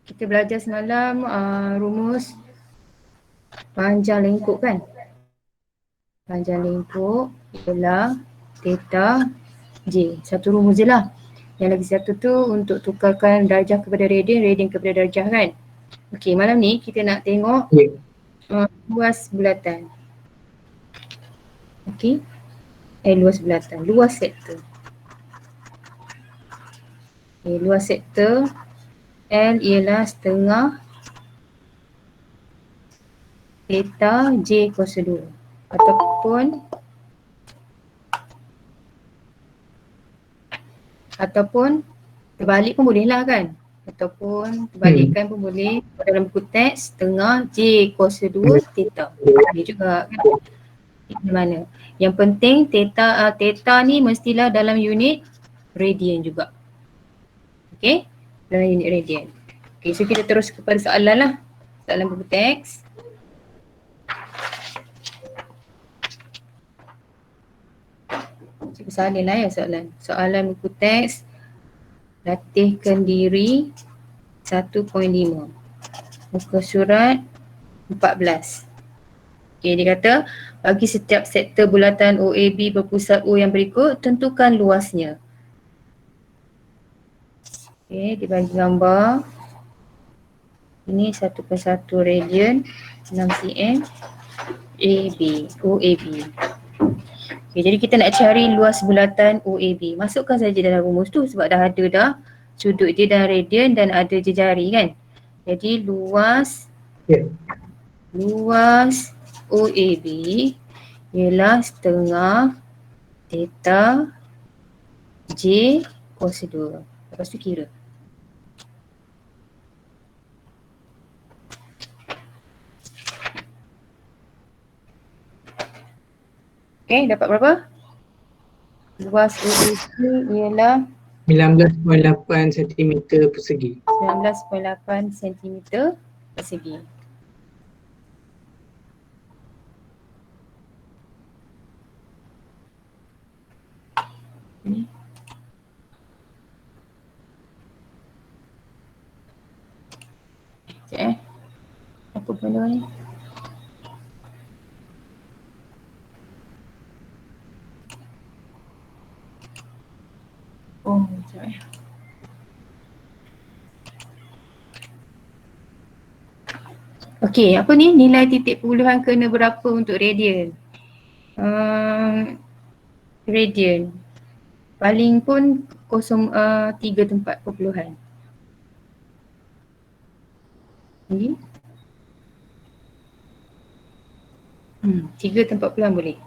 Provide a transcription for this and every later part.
kita belajar semalam rumus panjang lengkuk kan. Panjang lengkuk ialah theta J. Satu rumus je lah. Yang lagi satu tu untuk tukarkan darjah kepada radian, radian kepada darjah kan. Okey, malam ni kita nak tengok luas bulatan. Okey. Luas bulatan, luas sektor. Okay, luas sektor L ialah setengah theta J kuasa 2 ataupun terbalik pun boleh lah kan, ataupun terbalikkan pun boleh. Dalam buku teks setengah J kuasa 2 theta boleh juga kan. Di mana yang penting theta ni mestilah dalam unit radian juga. Okey, dalam unit radian. Okey, so kita terus kepada soalan lah. Soalan buku teks. Cikgu salin lah ya soalan. Soalan buku teks latihkan diri 1.5. Muka surat 14. Okay, dia kata bagi setiap sektor bulatan OAB berpusat O yang berikut, tentukan luasnya. Okay, dia bagi gambar. Ini 1/1 radian 6 cm OAB. Okay, jadi kita nak cari luas bulatan OAB. Masukkan saja dalam rumus tu sebab dah ada dah sudut dia dan radian dan ada jejari kan. Jadi luas OAB ialah setengah theta J kuasa 2. Lepas tu kira. Okay, dapat berapa? Luas OAB ialah 19.8 cm persegi. 19.8 cm persegi. Sekejap apa benda ni? Oh, sekejap Okey, apa ni nilai titik puluhan kena berapa untuk radian? Radian paling pun 3 tempat perpuluhan. Ni 3 tempat perpuluhan boleh.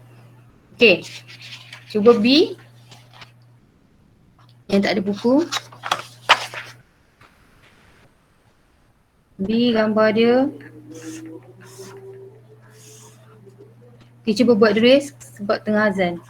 Okey, cuba B yang tak ada buku. B gambar dia. Okay, cuba buat tulis sebab tengah azan.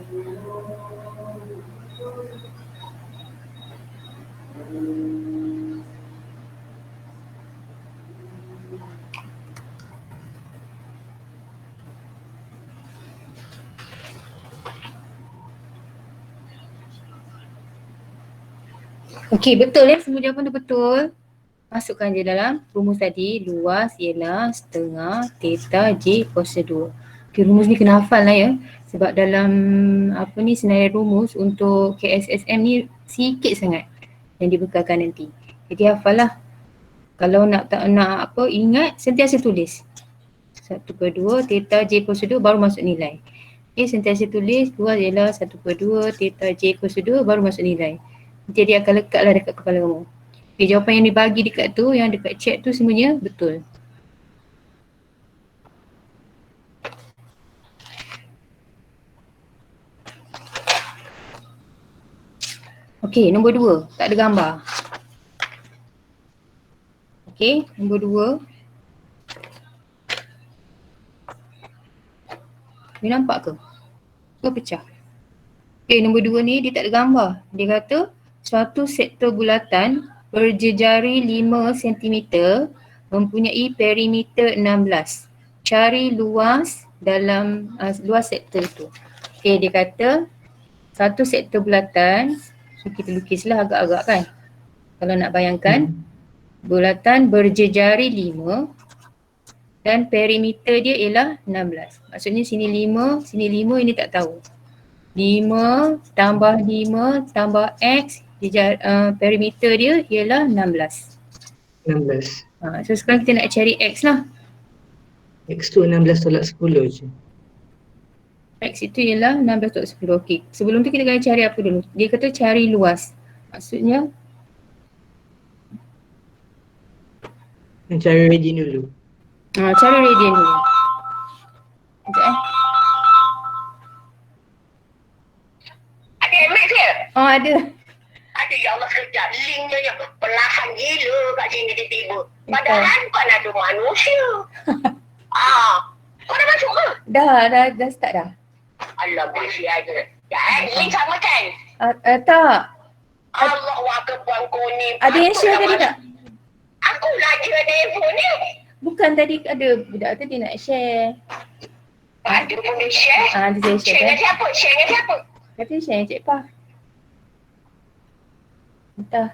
Okey, betul ya, semua jawapan tu betul. Masukkan je dalam rumus tadi, luas ialah setengah theta J kuasa 2. Okay, rumus ni kena hafal lah ya. Sebab dalam senarai rumus untuk KSSM ni sikit sangat yang dibekalkan nanti. Jadi hafal lah. Kalau nak ingat, sentiasa tulis. 1/2 theta J kuasa 2 baru masuk nilai. Okay, sentiasa tulis luas ialah 1/2 theta J kuasa 2 baru masuk nilai. Nanti dia akan lekatlah dekat kepala kamu. Okay, jawapan yang dibagi dekat tu, yang dekat chat tu semuanya betul. Okay, nombor 2, tak ada gambar. Okay, nombor 2. Ni nampak ke? Ke pecah? Okay, nombor 2 ni dia tak ada gambar. Dia kata suatu sektor bulatan berjejari 5 cm mempunyai perimeter 16. Cari luas dalam luas sektor itu. Okay, dia kata satu sektor bulatan, so kita lukislah agak-agak kan. Kalau nak bayangkan, bulatan berjejari 5 dan perimeter dia ialah 16. Maksudnya sini 5, sini 5, ini tak tahu. 5 tambah 5 tambah X, perimeter dia ialah 16. 16. So sekarang kita nak cari X lah. X tu 16 tolak 10 je. X itu ialah 16 tolak 10. Okey, sebelum tu kita kena cari apa dulu? Dia kata cari luas. Maksudnya Cari radian dulu. Cari radian dulu. Sekejap Ada MX ke? ada. Ada, ya Allah, sekejap. Linknya yang perlahan gila kat sini tiba-tiba. Padahal bukan ada manusia. Kau dah masuk ke? Dah start dah. Allah, masih ada. Link sama kan? Tak. Allah, wakapuan kau ni. Ada yang share tadi tak? Aku lagi ada handphone ni. Bukan, tadi ada budak tu dia nak share. Ada pun dia share. Dia Share share dengan kan. siapa? Share dengan siapa? Kata dia share dengan Cik Pah. Entah.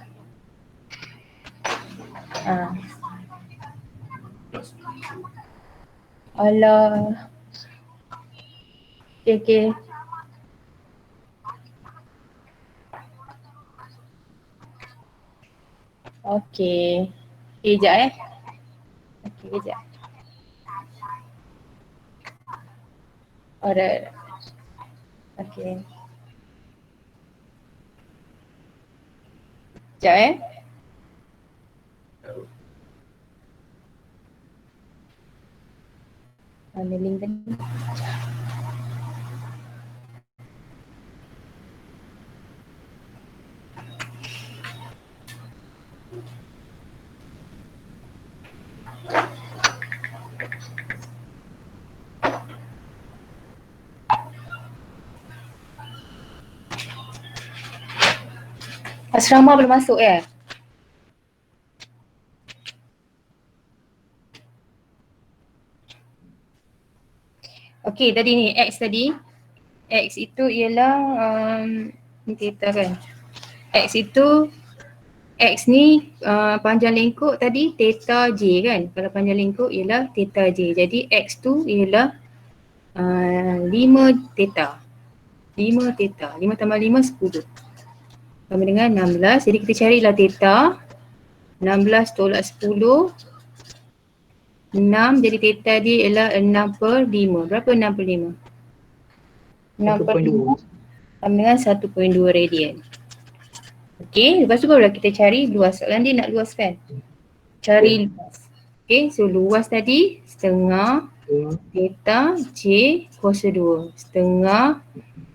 Alah. Okay. Okay, kejap Okay, kejap. Alright. Okay. Kejap Mana link tadi? Asrama belum masuk ya? Okey, tadi ni X tadi. X itu ialah ni theta kan. X ni panjang lengkuk tadi theta J kan. Kalau panjang lengkuk ialah theta J. Jadi X tu ialah 5 theta. 5 theta. 5 tambah 5, 10. Sama dengan 16. Jadi kita carilah theta. 16 tolak 10. 6. Jadi theta dia ialah 6/5. Berapa 6/5? 6/5 sama dengan 1.2 radian. Okey, lepas tu barulah kita cari luas. Soalan dia nak luas kan? Cari luas. Okey, so luas tadi setengah theta J kuasa 2. Setengah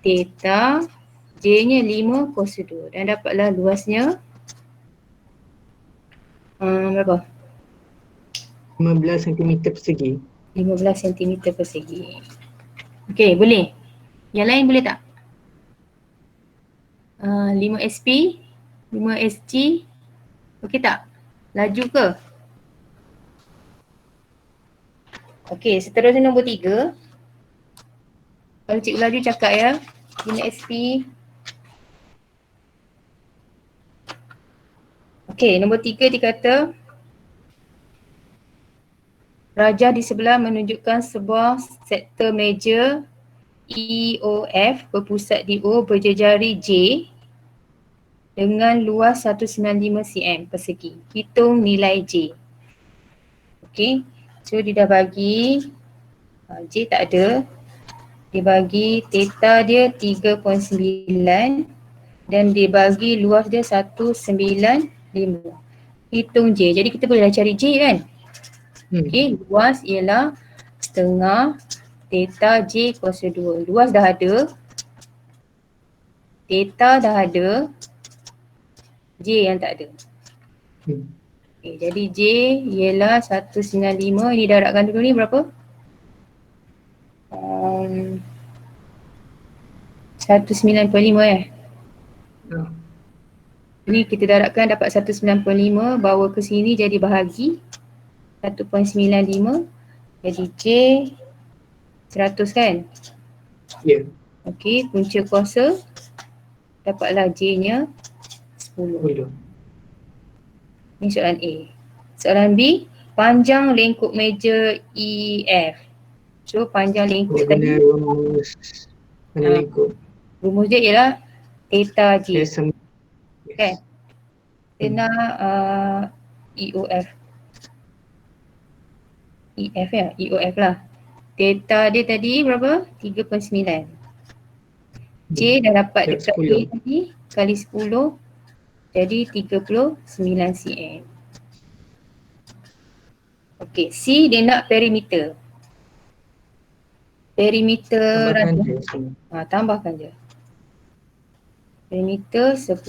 theta J nya 5 kuasa 2. Dan dapatlah luasnya berapa? 15 cm persegi. 15 cm persegi. Okey, boleh? Yang lain boleh tak? 5 SP, 5 SG. Okey tak? Laju ke? Okey, seterusnya nombor 3. Kalau cikgu laju cakap ya, 5 SP. Okey, nombor 3 dia kata rajah di sebelah menunjukkan sebuah sektor meja EOF berpusat di O berjejari J dengan luas 195 cm persegi. Hitung nilai J. Okey, so dia dah bagi J tak ada. Dia bagi theta dia 3.9 dan dia bagi luas dia 195. Hitung J. Jadi kita bolehlah cari J kan? Okey, luas ialah setengah theta J kuasa 2. Luas dah ada. Theta dah ada. J yang tak ada. Okay, jadi J ialah 195. Ini darabkan dulu ni berapa? 195 Ni kita darabkan dapat 195, bawa ke sini jadi bahagi 1.95. Jadi J 100 kan? Ya. Okey, punca kuasa dapatlah J nya 10. Ni soalan A. Soalan B, panjang lengkuk meja EF. So panjang lengkuk tadi, rumus lengkuk. rumus dia ialah theta J. S sama Kan? Kita nak EOF. EF ya? EOF lah. Theta dia tadi berapa? 3.9. J dah dapat dekat A tadi kali 10. Jadi 39 cm. Okey, C dia nak perimeter. Perimeter rajah. Tambahkan je. Perimeter 10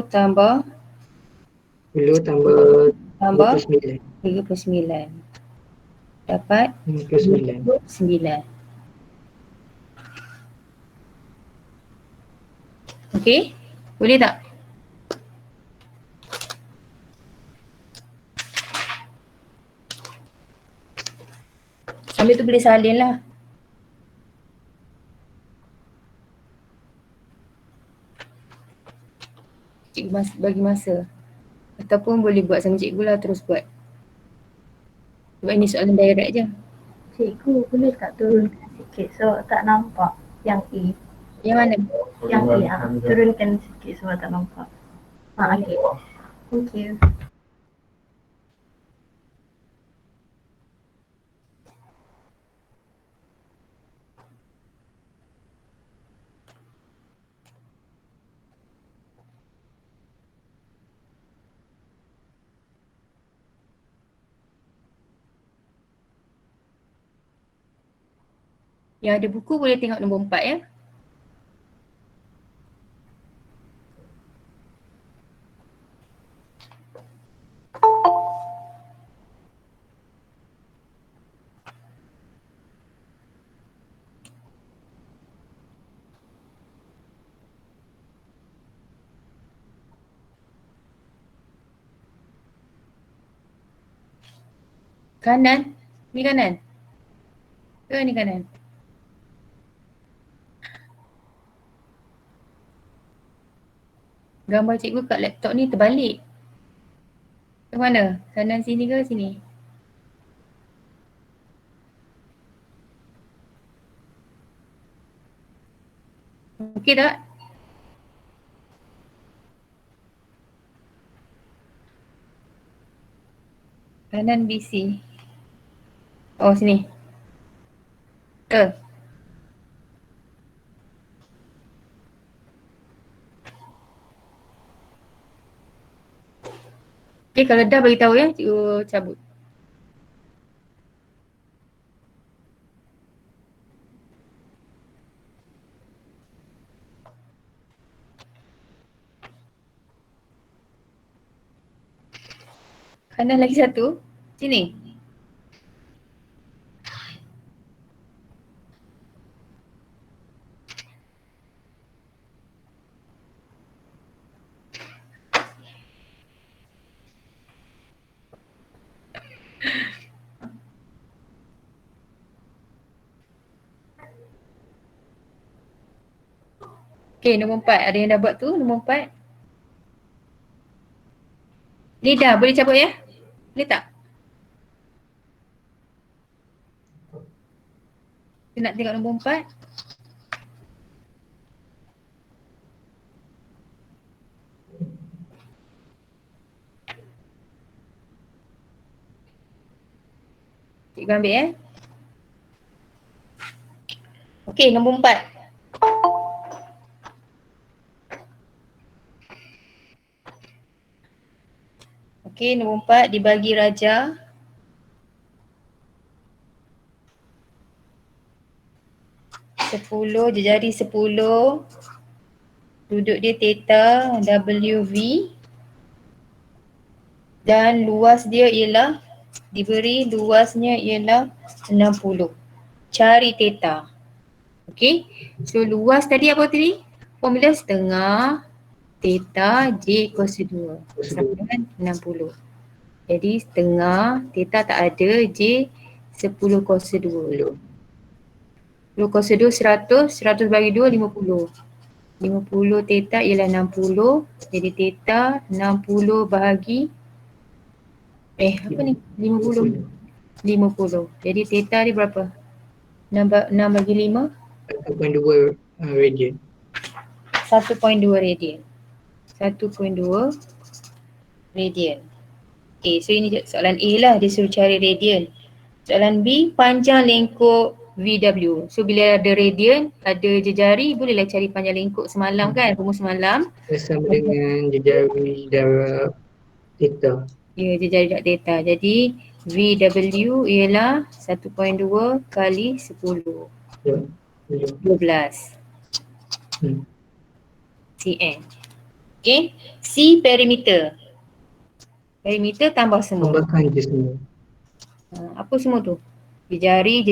tambah 39. Dapat 59. Okey, boleh tak? Sambil tu boleh salin lah. Cikgu bagi masa. Ataupun boleh buat sama cikgu lah, terus buat. Sebab ini soalan direct je. Cikgu boleh tak turunkan sikit sebab tak nampak yang A. Yang mana? Yang A, turunkan sikit sebab tak nampak. Okay. Thank you. Yang ada buku boleh tengok nombor 4 ya. Kanan? Ni kanan? Ke ni kanan? Gambar cikgu kat laptop ni terbalik. Ke mana? Kanan sini ke sini? Okey tak? Kanan BC. Oh sini. Okay, kalau dah bagi tahu ya, cikgu cabut. Kanan lagi satu. Sini. Okay, nombor 4. Ada yang dah buat tu, nombor 4. Ni dah, boleh cabut ya? Boleh tak? Kita nak tengok nombor 4. Cikgu ambil ya. Okay, nombor 4. Okay, nombor 4 dibagi raja. Sepuluh, jejari 10. Duduk dia theta WV. Dan luas dia ialah, diberi luasnya ialah 60. Cari theta. Okay, so luas tadi apa tadi? Formula setengah theta J equals 2 sama dengan 60. Jadi setengah theta tak ada, J 10 kuasa 2. 10 kuasa 2 100, 100 bagi 2 50. 50 theta ialah 60. Jadi theta 60 bahagi apa ni? 50. 50. Jadi theta ni berapa? 6 bagi 5? 1.2 radian. 1.2 radian. 1.2 radian. Okay, so ini soalan A lah, dia suruh cari radian. Soalan B, panjang lengkuk VW. So bila ada radian, ada jejari, bolehlah cari panjang lengkuk semalam kan, rumus semalam. Sama dengan jejari darab theta. Ya, jejari darab theta. Jadi VW ialah 1.2 kali 10. Ya. 12 Hmm. cm. Okay, C perimeter. Perimeter tambah semua. Tambahkan je semua. Apa semua tu? Jejari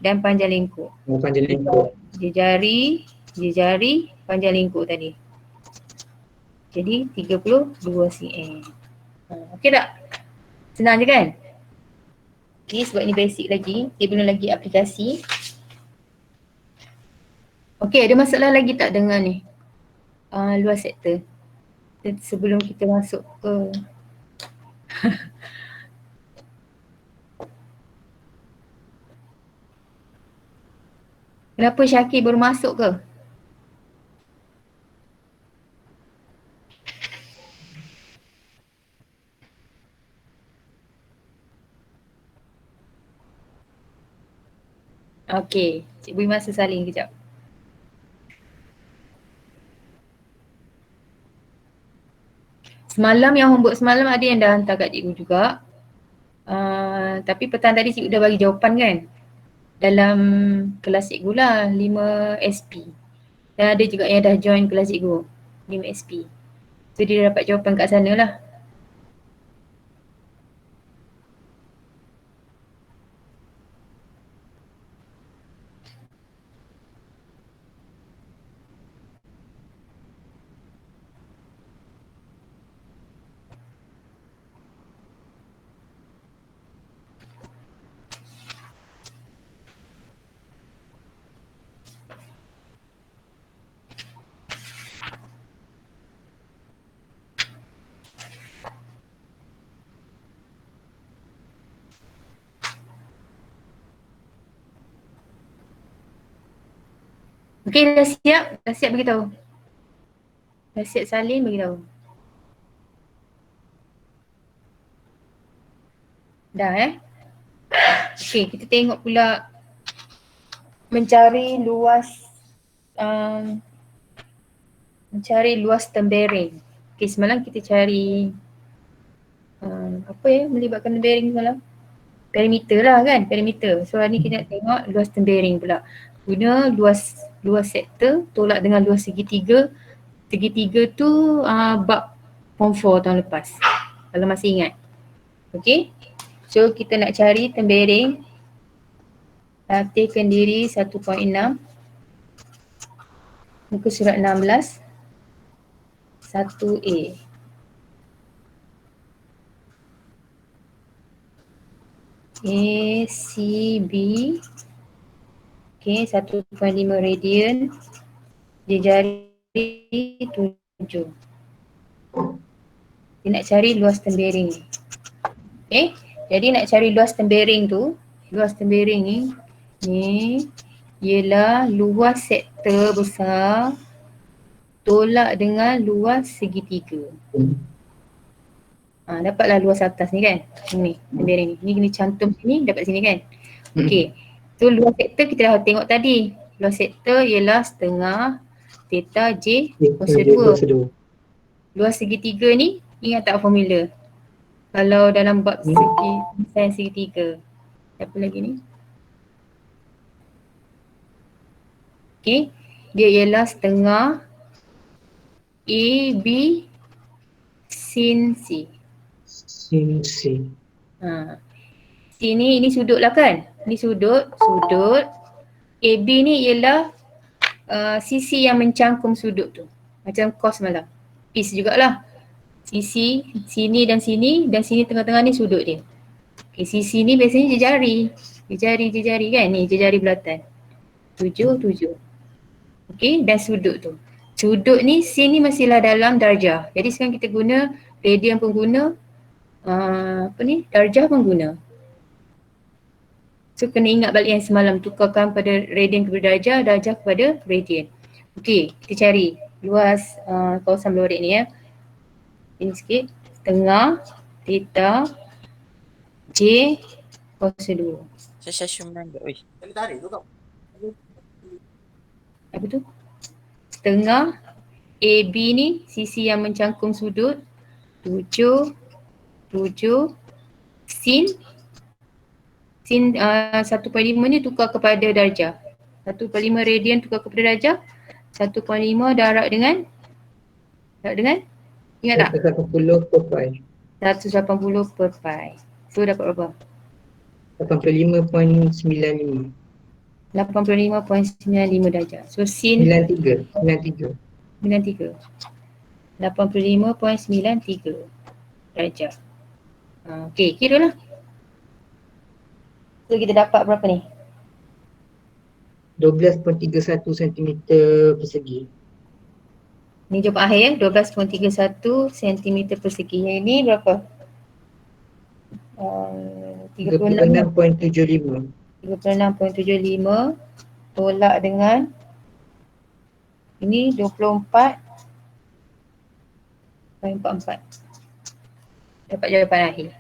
dan panjang lengkuk. Panjang lengkuk. Jejari, panjang lengkuk tadi. Jadi 32 cm. Okey tak? Senang je kan? Okey, sebab ni basic lagi. Dia belum lagi aplikasi. Okey, ada masalah lagi tak dengan ni? Luas sektor. Sebelum kita masuk ke kenapa Syakir baru masuk ke? Okey, Cikgu beri masa salin kejap. Semalam yang homework semalam ada yang dah hantar kat cikgu juga. Tapi petang tadi cikgu dah bagi jawapan kan. Dalam kelas cikgu lah, 5 SP. Dan ada juga yang dah join kelas cikgu, 5 SP. So dia dapat jawapan kat sana lah. Okey, dah siap? Dah siap beritahu? Dah siap salin beritahu? Dah Okey, kita tengok pula mencari luas tempering. Okey, semalam kita cari apa melibatkan tempering semalam? Perimeter lah kan, perimeter. So hari ni kita nak tengok luas tempering pula. Guna luas sektor tolak dengan luas segitiga. Segitiga tu bab form 4 tahun lepas. Kalau masih ingat. Okey. So kita nak cari tempering. Latihkan diri 1.6. Muka surat 16. 1A. CB. Okay, 1.5 radian. jari 7. Dia nak cari luas tembering. Okay, jadi nak cari luas tembering tu, luas tembering ni ialah luas sektor besar tolak dengan luas segitiga. Dapatlah luas atas ni kan. Ni tembering ni. Ni kena cantum sini, dapat sini kan. Okey. So luas sektor kita dah tengok tadi. Luas sektor ialah setengah theta J kuasa 2. Luas segitiga ni ingat tak formula? Kalau dalam bab sin segitiga. Apa lagi ni? Okey. Dia ialah setengah AB sin C. Sin C. Sini ini sudut lah kan? Ini sudut. AB ni ialah sisi yang mencangkum sudut tu. Macam cos malah. Piece jugalah. Sisi sini dan sini tengah-tengah ni sudut dia. Okay, sisi ni biasanya jejari. Jejari kan? Ni jejari belatan. 7. Okay, dan sudut tu. Sudut ni sin ni masihlah dalam darjah. Jadi sekarang kita guna radian pun guna. Darjah pun guna. So kena ingat balik yang semalam, tukarkan pada radian kepada darjah, darjah kepada radian. Okey, kita cari luas kawasan belorik ni ya. Ini sikit, setengah theta J kuasa 2. Saya shumanda. Oi. Apa tu? Setengah AB ni sisi yang mencangkum sudut 7 sin 1.5 ni tukar kepada darjah. 1.5 radian tukar kepada darjah. 1.5 darab dengan ingat tak? 180 per pi. 180 per pi. So dapat berapa? 85.95. 85.95 darjah. So sin 93. 85.93 darjah. Okey, kira lah. So kita dapat berapa ni? 12.31 cm persegi. Ni jawapan akhir ya, 12.31 cm persegi. Yang ini berapa? 36.75. 36.75 tolak dengan ini 24.44. Dapat jawapan akhir.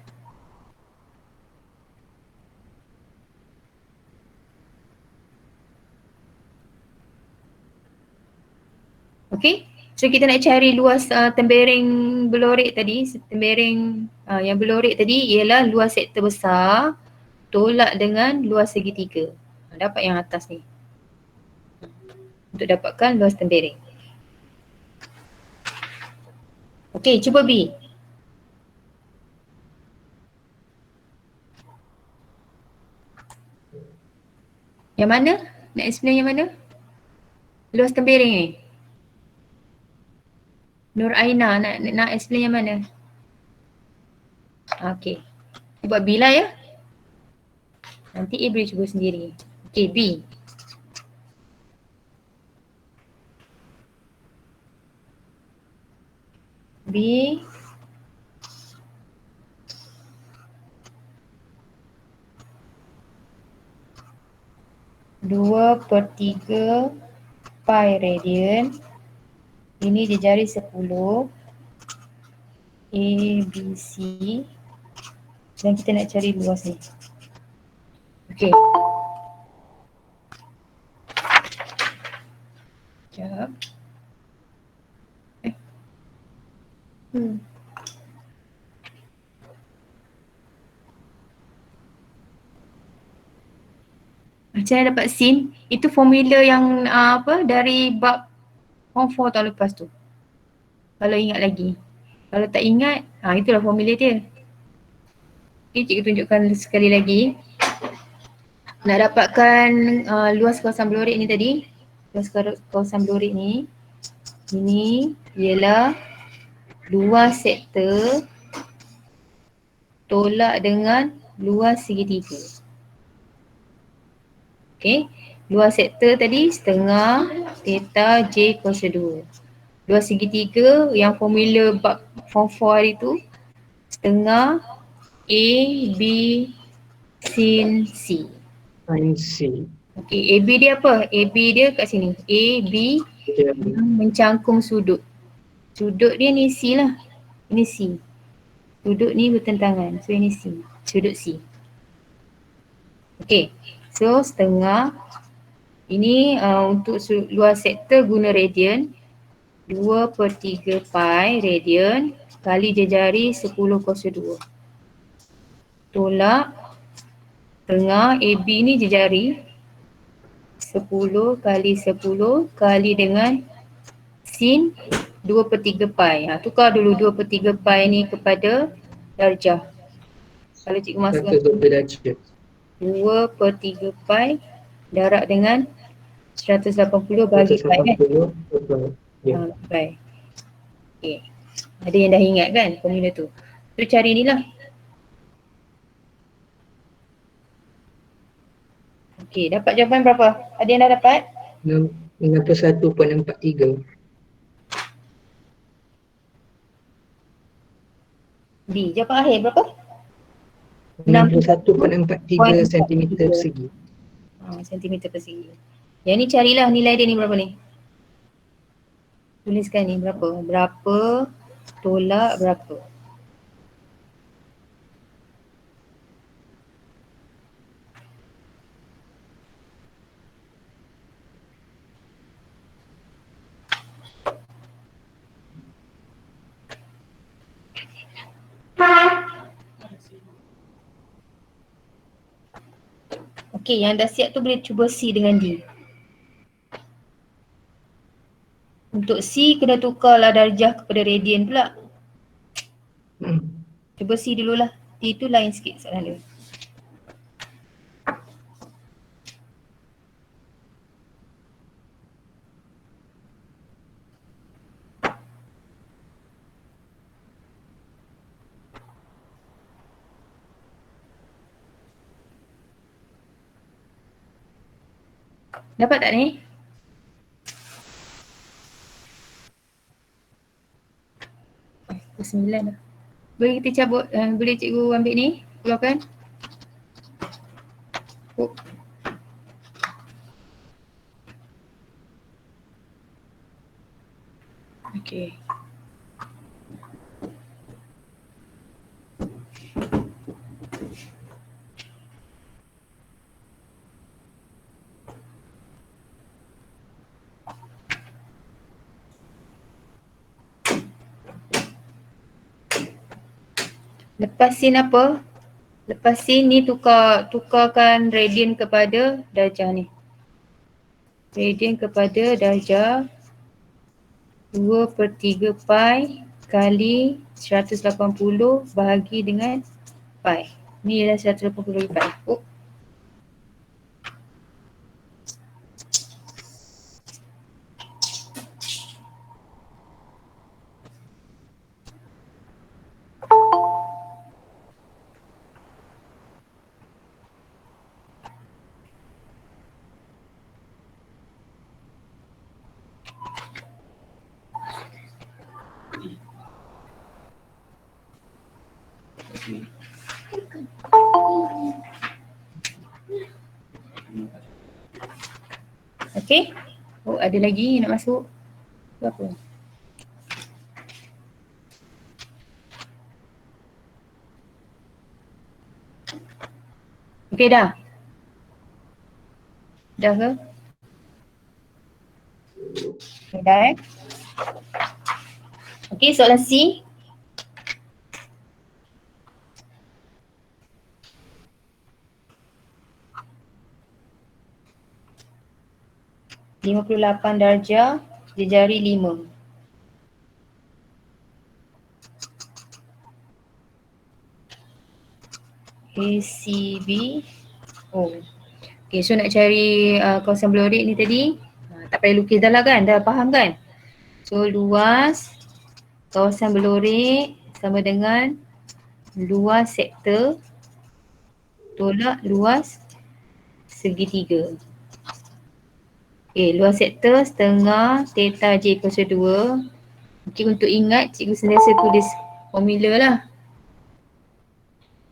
Okey, so kita nak cari luas tembering belorik tadi. Tembering yang belorik tadi ialah luas sektor besar tolak dengan luas segitiga. Dapat yang atas ni. Untuk dapatkan luas tembering. Okey, cuba B. Yang mana? Nak explain yang mana? Luas tembering ni. Nur Aina nak explain yang mana? Okey. Buat B lah ya. Nanti A boleh cuba sendiri. Okey, B. B. Dua per 3 pi radian. Ini dia jari 10. A, B, C. Dan kita nak cari luas ni. Okey. Sekejap. Macam mana dapat sin? Itu formula yang dari bab form 4 tahun lepas tu. Kalau ingat lagi. Kalau tak ingat, itulah formula dia. Okay, cikgu tunjukkan sekali lagi. Nak dapatkan luas kawasan belorik ni tadi. Luas kawasan belorik ni. Ini ialah luas sektor tolak dengan luas segitiga. Okay. Luas sektor tadi setengah theta J kuasa 2. Luas segitiga yang formula bab form 4 hari tu, setengah A, B, sin C. Sin C. Okey, AB dia apa? AB dia kat sini. AB Dia mencangkum sudut. Sudut dia ni C lah. Ini C. Sudut ni bertentangan. So ini C. Sudut C. Okey. So setengah. Ini untuk luas sektor guna radian. 2/3 pi radian kali jejari 10 kuasa 2. Tolak tengah AB ni jejari 10 kali 10 kali dengan sin 2/3 pi. Tukar dulu 2/3 pi ni kepada darjah. Kalau cikgu masukkan 120 darjah. 2/3 pi darab dengan 180 bagi pi kan? 180 betul. Ya. Pi. Okay. Ada yang dah ingat kan formula tu? Tu cari ni lah. Okay, dapat jawapan berapa? Ada yang dah dapat? 61.43. B. Jawapan akhir berapa? 61.43 cm persegi. Sentimeter persegi. Yang ni carilah nilai dia ni berapa ni? Tuliskan ni berapa? Berapa tolak berapa? Okey, yang dah siap tu boleh cuba C dengan D. Untuk C kena tukarlah darjah kepada radian pula. Cuba C dululah. D tu lain sikit soalan dia. Dapat tak ni? Pukul 9 dah. Boleh kita cabut, boleh cikgu ambil ni, keluarkan. Oh. Okay. Lepas sin apa? Lepas sin ni tukarkan radian kepada darjah ni. Radian kepada darjah 2/3 pi kali 180 bahagi dengan pi. Ni adalah 180 bagi pi. Oh. Okay. Oh, ada lagi nak masuk. Apa? Okay dah? Dah ke? Okay, dah Okay, soalan C. (58 darjah jejari 5). ACB. Oh. Okay, so nak cari kawasan belorik ni tadi. Tak payah lukis dah lah kan? Dah faham kan? So luas kawasan belorik sama dengan luas sektor tolak luas segitiga. luas sektor setengah theta J kuasa 2. Okay, untuk ingat cikgu sentiasa tulis formula lah.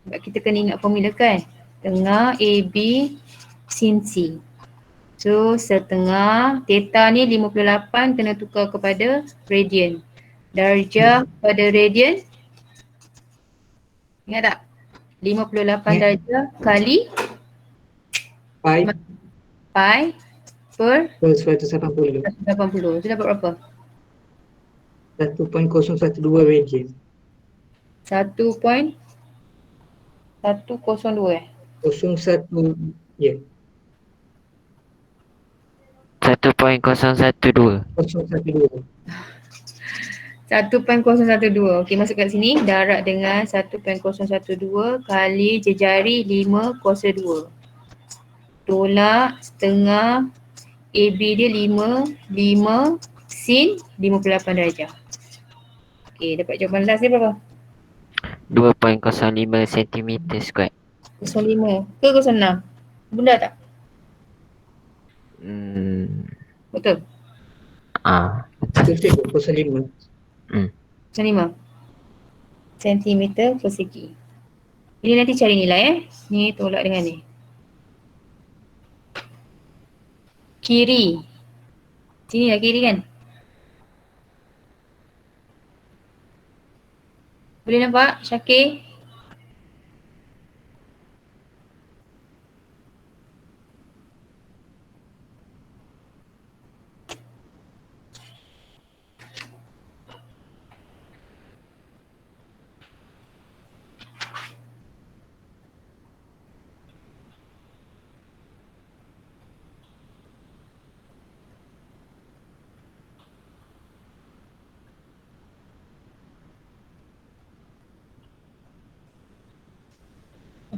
Sebab kita kena ingat formula kan. Tengah AB sin C. So setengah theta ni 58 kena tukar kepada radian. Darjah pada radian. Ingat tak? 58 darjah kali Pi pi per per 180. 180. Itu dapat berapa? 1.012 radian. 1.102 01, ya. 1.012. 012. 1.012. Okey, masuk kat sini. Darab dengan 1.012 kali jejari 5 kuasa 2. Tolak setengah AB dia 5 sin 58 darjah. Okey, dapat jawapan last dia berapa? 2.05 cm square. 05 ke 06? Benda tak? Betul? Betul cikgu, 05. 05 cm persegi. Ini nanti cari nilai Ni tolak dengan ni. Kiri. Sini lah kiri kan? Boleh nampak Syakir?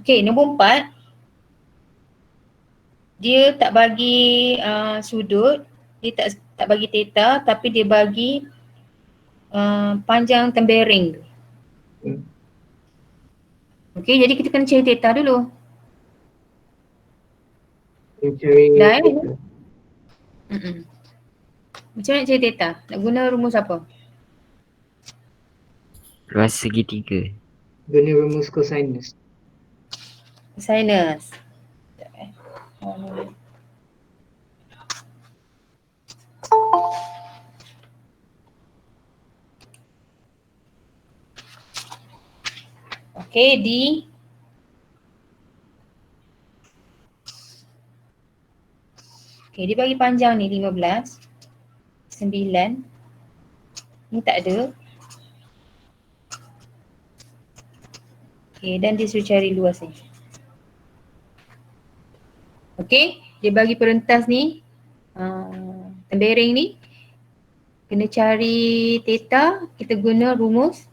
Okey, nombor 4. Dia tak bagi sudut, dia tak bagi theta tapi dia bagi panjang tempering. Okey, jadi kita kena cari theta dulu. Mencari Dah theta. Macam mana nak cari theta? Nak guna rumus apa? Luas segitiga. Guna rumus cosinus. Sinus. Okey, dia bagi panjang ni 15, 9. Ni tak ada. Okey, dan dia suruh cari luas ni. Okey, dia bagi perentas ni, tempering ni. Kena cari theta, kita guna rumus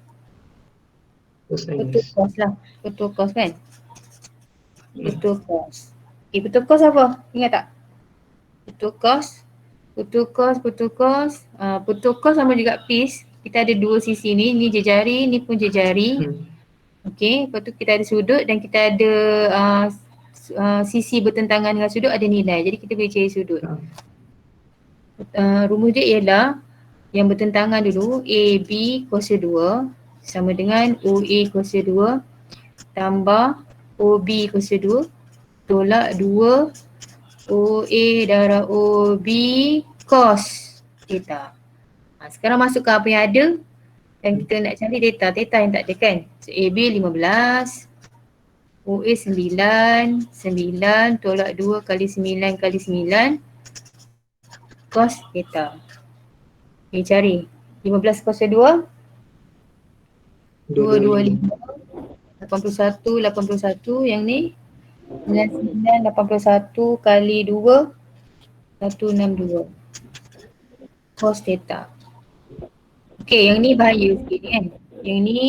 betul Cosinus. cos lah. Betul cos kan? Betul cos. Okey, betul cos apa? Ingat tak? Betul cos. Betul cos sama juga piece. Kita ada dua sisi ni jejari, ni pun jejari. Okey, lepas tu kita ada sudut dan kita ada sisi bertentangan dengan sudut ada nilai. Jadi kita boleh cari sudut. Rumus dia ialah yang bertentangan dulu AB kuasa 2 sama dengan OA kuasa 2 tambah OB kuasa 2 tolak 2 OA darab OB cos theta. Sekarang masukkan apa yang ada dan kita nak cari theta yang tak ada kan. So AB 15, OA 9 tolak 2 kali 9 kali 9 cos theta. Okay, cari 15 kuasa 2 225 81 yang ni 99 81 kali 2 162 cos theta. Okay, yang ni bahaya sikit ni kan. Yang ni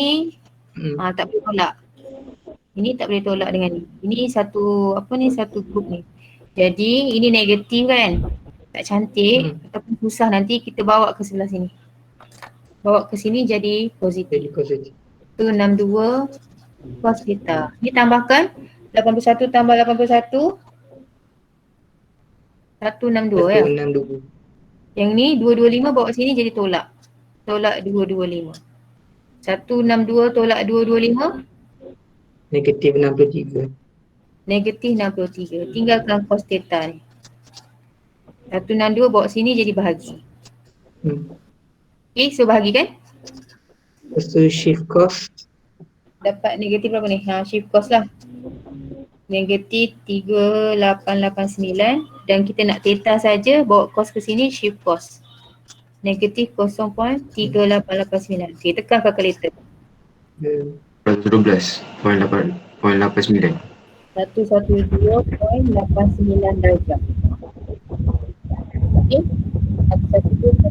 tak boleh tolak. Ini tak boleh tolak dengan ni. Ini satu satu group ni. Jadi ini negatif kan. Tak cantik ataupun susah nanti kita bawa ke sebelah sini. Bawa ke sini jadi positif. Tu 62 cos theta. Ni tambahkan 81 tambah 81 162 ya. 162. Yang ni 225 bawa sini jadi tolak. Tolak 225. 162 tolak 225 Negatif 63. negatif 63. Tinggalkan cos theta ni. 162 bawa sini jadi bahagi. Okay, so bahagi kan? Lepas tu shift cos. Dapat negatif berapa ni? Shift cos lah. Negatif 3889 dan kita nak theta saja, bawa cos ke sini, shift cos. Negatif 0.3889. Okay, tekan kalkulator. 112.89. 112.89 darjah. Okay. 112.89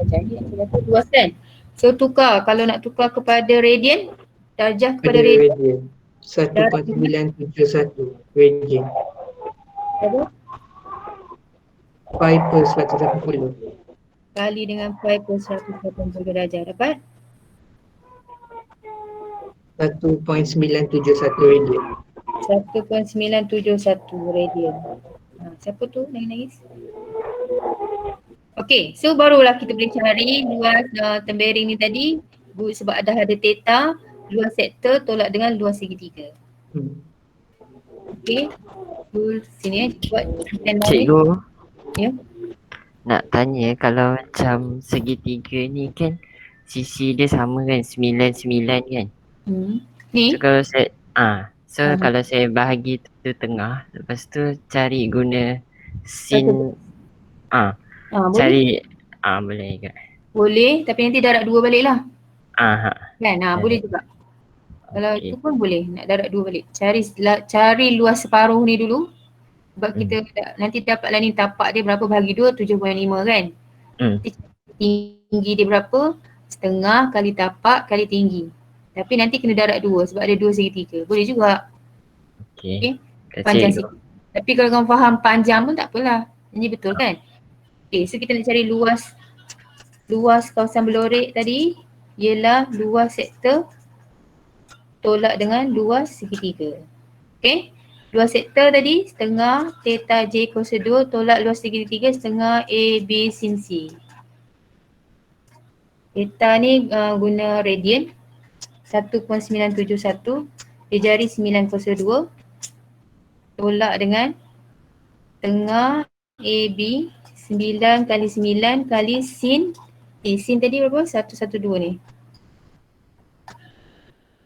darjah. Ni nak kira luas kan? So tukar, kalau nak tukar kepada radian, darjah kepada Pada radian. radian 1.971 radian. Apa? Pi per 180. Kali dengan pi per 180 darjah dapat 1.971 radian. 1.971 radian. Siapa tu nangis-nangis? Okay, so barulah kita boleh cari luas tempering ni tadi. Sebab dah ada theta, luas sektor tolak dengan luas segitiga. Okay, sini buat stand lain. Cikgu, Ya. nak tanya kalau macam segitiga ni kan sisi dia sama kan, 99 kan? Ni? So kalau saya kalau saya bahagi tu tengah, lepas tu cari guna sin Boleh? cari boleh juga. Boleh, tapi nanti darab 2 balik lah. Kan? Boleh Baik. juga. Kalau Okey. itu pun boleh, nak darab 2 balik. Cari luas separuh ni dulu. Sebab kita nanti dapatlah ni tapak dia berapa bahagi 2, 7.5 kan? Nanti tinggi dia berapa? Setengah kali tapak kali tinggi. Tapi nanti kena darab 2 sebab ada 2 segitiga. Boleh juga. Okey. Panjang Cikgu. sikit. Tapi kalau kamu faham panjang pun tak apalah. Ini betul kan? Okay, so kita nak cari luas kawasan berlorek tadi ialah luas sektor tolak dengan luas segitiga. Okay? Luas sektor tadi setengah theta J kuasa 2 tolak luas segitiga setengah A B sin C. Theta ni guna radian 1.971 dia jari 9 kuasa 2 tolak dengan tengah A B 9 kali 9 kali sin sin tadi berapa? 112 ni.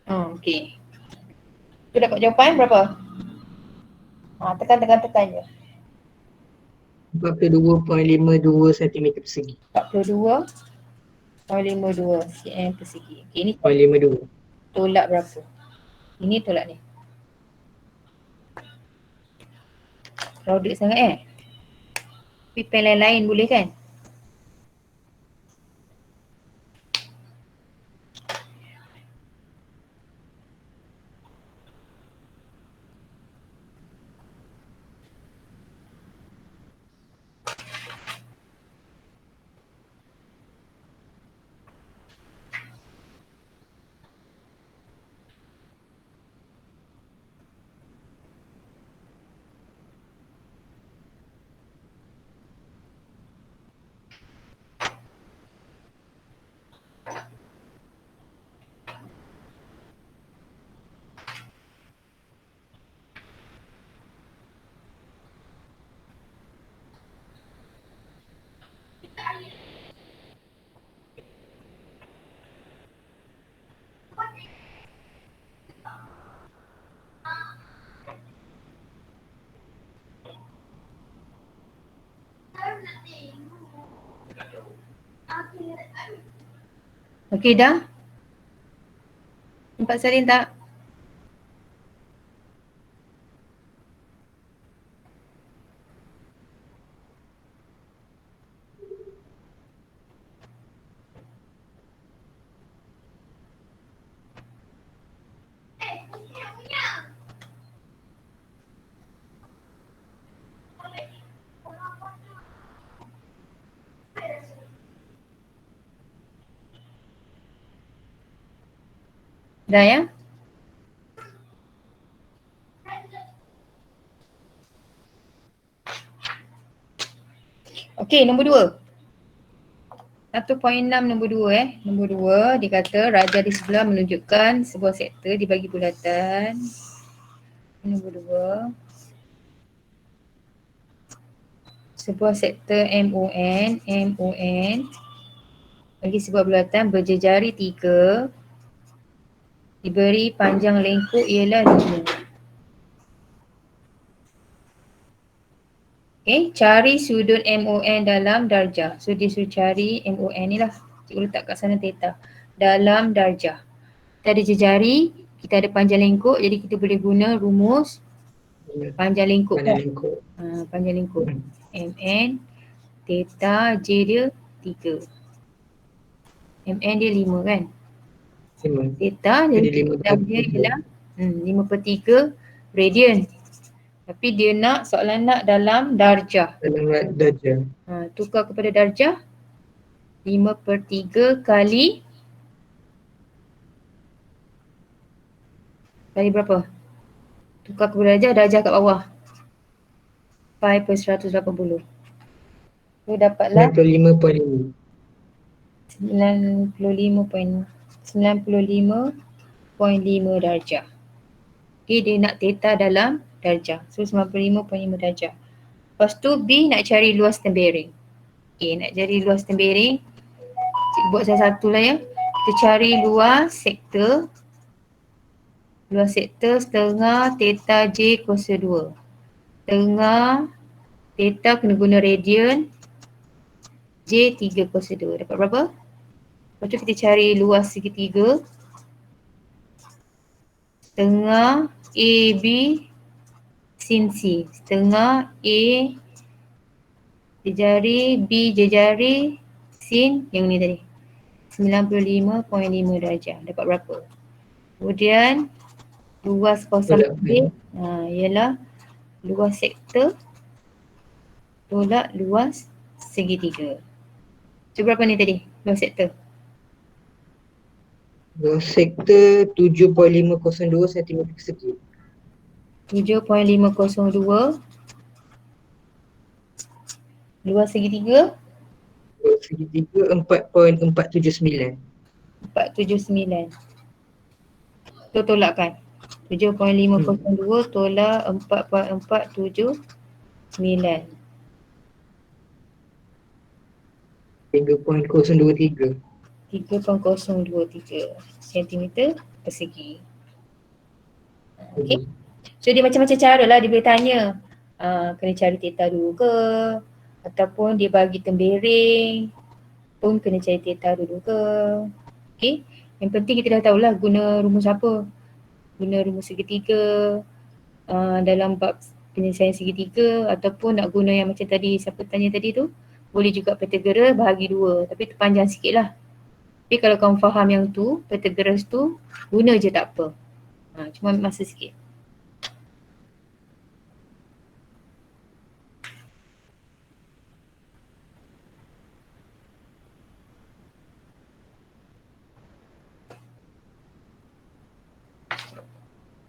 Okay. Tu dapat jawapan berapa? Tekan je. 42.52 cm persegi. 42.52 cm persegi. Okay, ni 0.52. tolak berapa? Ini tolak ni. Crowded sangat Tapi pen lain-lain boleh kan? Okey dah? Nampak salin tak? Dah ya? Okey, nombor 2. 1.6 nombor 2 Nombor 2 dia kata raja di sebelah menunjukkan sebuah sektor dibagi bulatan. Nombor 2. Sebuah sektor MON bagi sebuah bulatan berjejari 3 diberi panjang lengkuk ialah 5. Okay, cari sudut MON dalam darjah. So dia suruh cari MON ni lah. Cikgu letak kat sana theta. Dalam darjah. Kita ada jejari, kita ada panjang lengkuk, jadi kita boleh guna rumus panjang lengkuk Panjang kan? lengkuk. Panjang lengkuk. MN, theta J dia 3. MN dia 5 kan? 5. Theta Jadi jadi 5 theta dia ialah 5/3 radian. Tapi dia nak, soalan nak dalam darjah. dalam darjah. Tukar kepada darjah 5/3 kali berapa? Tukar kepada darjah kat bawah. Pi per 180. So dapatlah 95.5. 95.5 darjah. Okay, dia nak theta dalam darjah. So 95.5 darjah. Lepas tu B nak cari luas tembeling. Okay, nak cari luas tembeling. Cikgu buat salah satu lah ya. Kita cari luas sektor. Luas sektor setengah theta J kuasa 2. Tengah theta kena guna radian. J 3 kuasa 2. Dapat berapa? Lepas tu kita cari luas segitiga. Setengah AB sin C. Setengah A jejari, B jejari, sin yang ni tadi. 95.5 darjah. Dapat berapa? Kemudian luas kawasan Tolak B ialah luas sektor tolak luas segitiga. So berapa ni tadi luas sektor? Luas sektor 7.502 cm persegi. 7.502. Luas segitiga Luas segitiga 4.479. 479. Tu tolakkan. 7.502 tolak 4.479. 3.023. 3.023 cm persegi. Okey. So dia macam-macam cara lah, dia boleh tanya kena cari theta dulu ke, ataupun dia bagi tembeling pun kena cari theta dulu ke. Okey. Yang penting kita dah tahulah guna rumus apa. Guna rumus segitiga dalam bab penyelesaian segitiga, ataupun nak guna yang macam tadi siapa tanya tadi tu, boleh juga Pythagoras bahagi 2, tapi terpanjang sikit lah. Tapi kalau kamu faham yang tu, Pythagoras tu, guna je tak apa. Cuma masa sikit.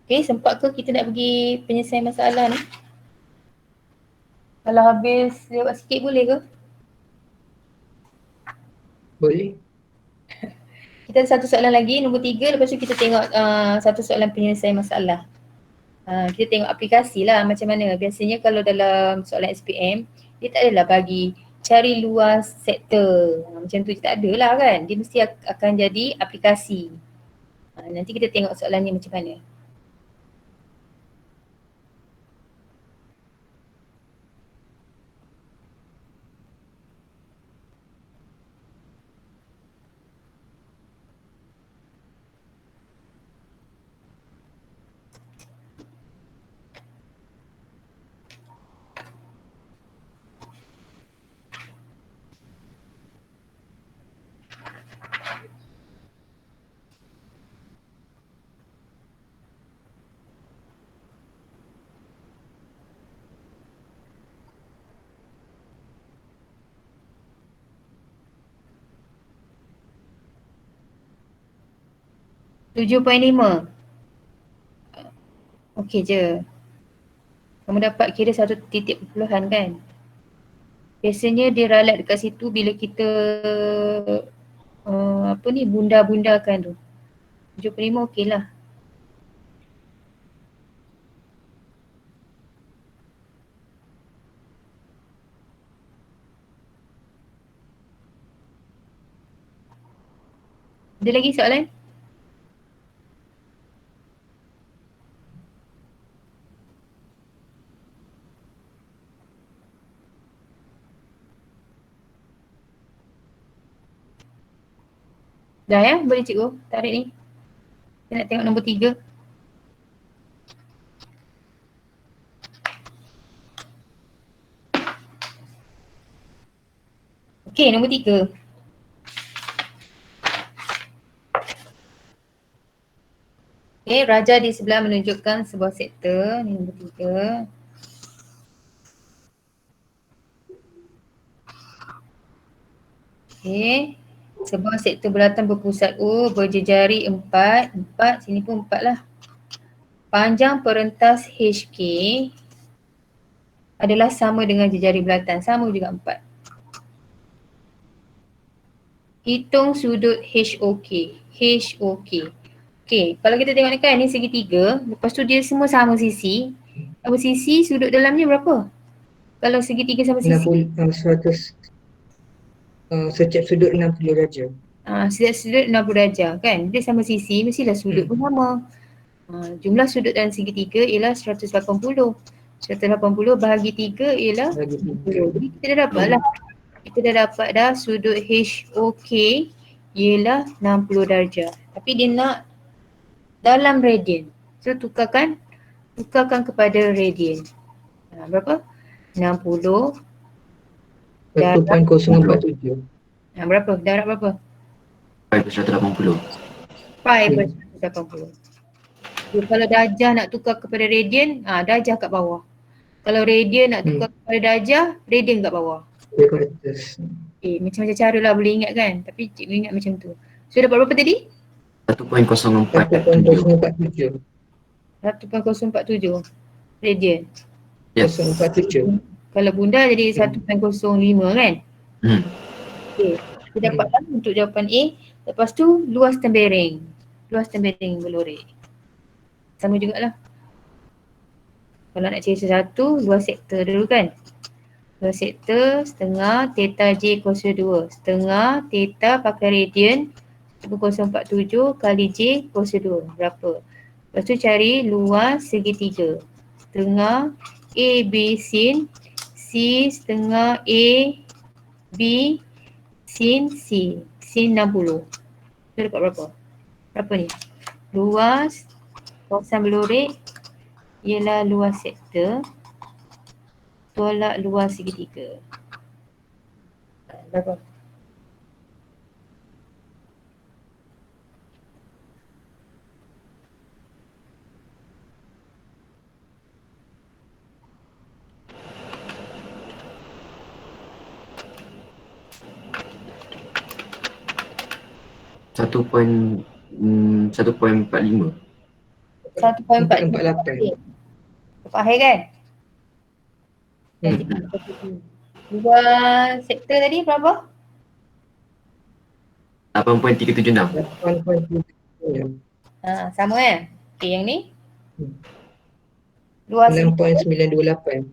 Okay, sempat ke kita nak pergi penyelesaian masalah ni? Kalau habis lewat sikit boleh ke? Boleh. Kita ada satu soalan lagi, nombor 3. Lepas tu kita tengok satu soalan penyelesaian masalah. Kita tengok aplikasi lah macam mana. Biasanya kalau dalam soalan SPM, dia tak adalah bagi cari luas sektor. Macam tu je tak adalah kan. Dia mesti akan jadi aplikasi. Nanti kita tengok soalan ni macam mana. Tujuh poin lima. Okey je. Kamu dapat kira 1 titik perpuluhan kan? Biasanya dia ralat dekat situ bila kita bunda-bundakan tu. 75 okey lah. Ada lagi soalan? Dah ya, boleh cikgu tarik ni. Saya nak tengok nombor 3. Okey, nombor 3. Okey, raja di sebelah menunjukkan sebuah sektor. Ni nombor 3. Okey, sebuah sektor bulatan berpusat O berjejari 4. Sini pun 4 lah. Panjang perentas HK adalah sama dengan jejari bulatan. Sama juga 4. Hitung sudut HOK. Okey, kalau kita tengok ni kan, ni segitiga. Lepas tu dia semua sama sisi. Sama sisi, sudut dalamnya berapa? Kalau segitiga sama sisi. 100, setiap sudut 60 darjah. Setiap sudut 60 darjah kan. Dia sama sisi, mestilah sudut pun sama. Jumlah sudut dalam segitiga ialah 180. 180 bahagi 3 ialah Bagi 10. Jadi kita dah dapat lah. Kita dah dapat dah sudut HOK ialah 60 darjah. Tapi dia nak dalam radian. So tukarkan kepada radian. Berapa? 60 1.047. berapa? Darab berapa? 5/180. 5/180. So, kalau darjah nak tukar kepada radian, darjah kat bawah. Kalau radian nak tukar kepada darjah, radian kat bawah. Dia ke atas. Macam-macam cara lah boleh ingat kan. Tapi cikgu ingat macam tu. So dapat berapa tadi? 1.047. 1.047 radian. Yes. 047. Kalau bunda jadi 1.05 kan? Okey. Kita dapatlah untuk jawapan A. Lepas tu luas tembereng. Luas tembereng berlorek. Sama jugalah. Kalau nak cari sesuatu, luas sektor dulu kan? Luas sektor setengah theta J kuasa 2. Setengah theta pakai radian 1.047 kali J kuasa 2. Berapa? Lepas tu cari luas segitiga. Setengah A B sin C setengah A B sin C. Sin 60. Tu dapat berapa? Berapa ni? Luas kawasan berlorek ialah luas sektor tolak luas segitiga. Berapa? Satu poin 1.45. 1.48. Faham kan? Luas sektor tadi berapa? 8.376. 8.3. Sama kan? Okey, yang ni? Luas 6.928.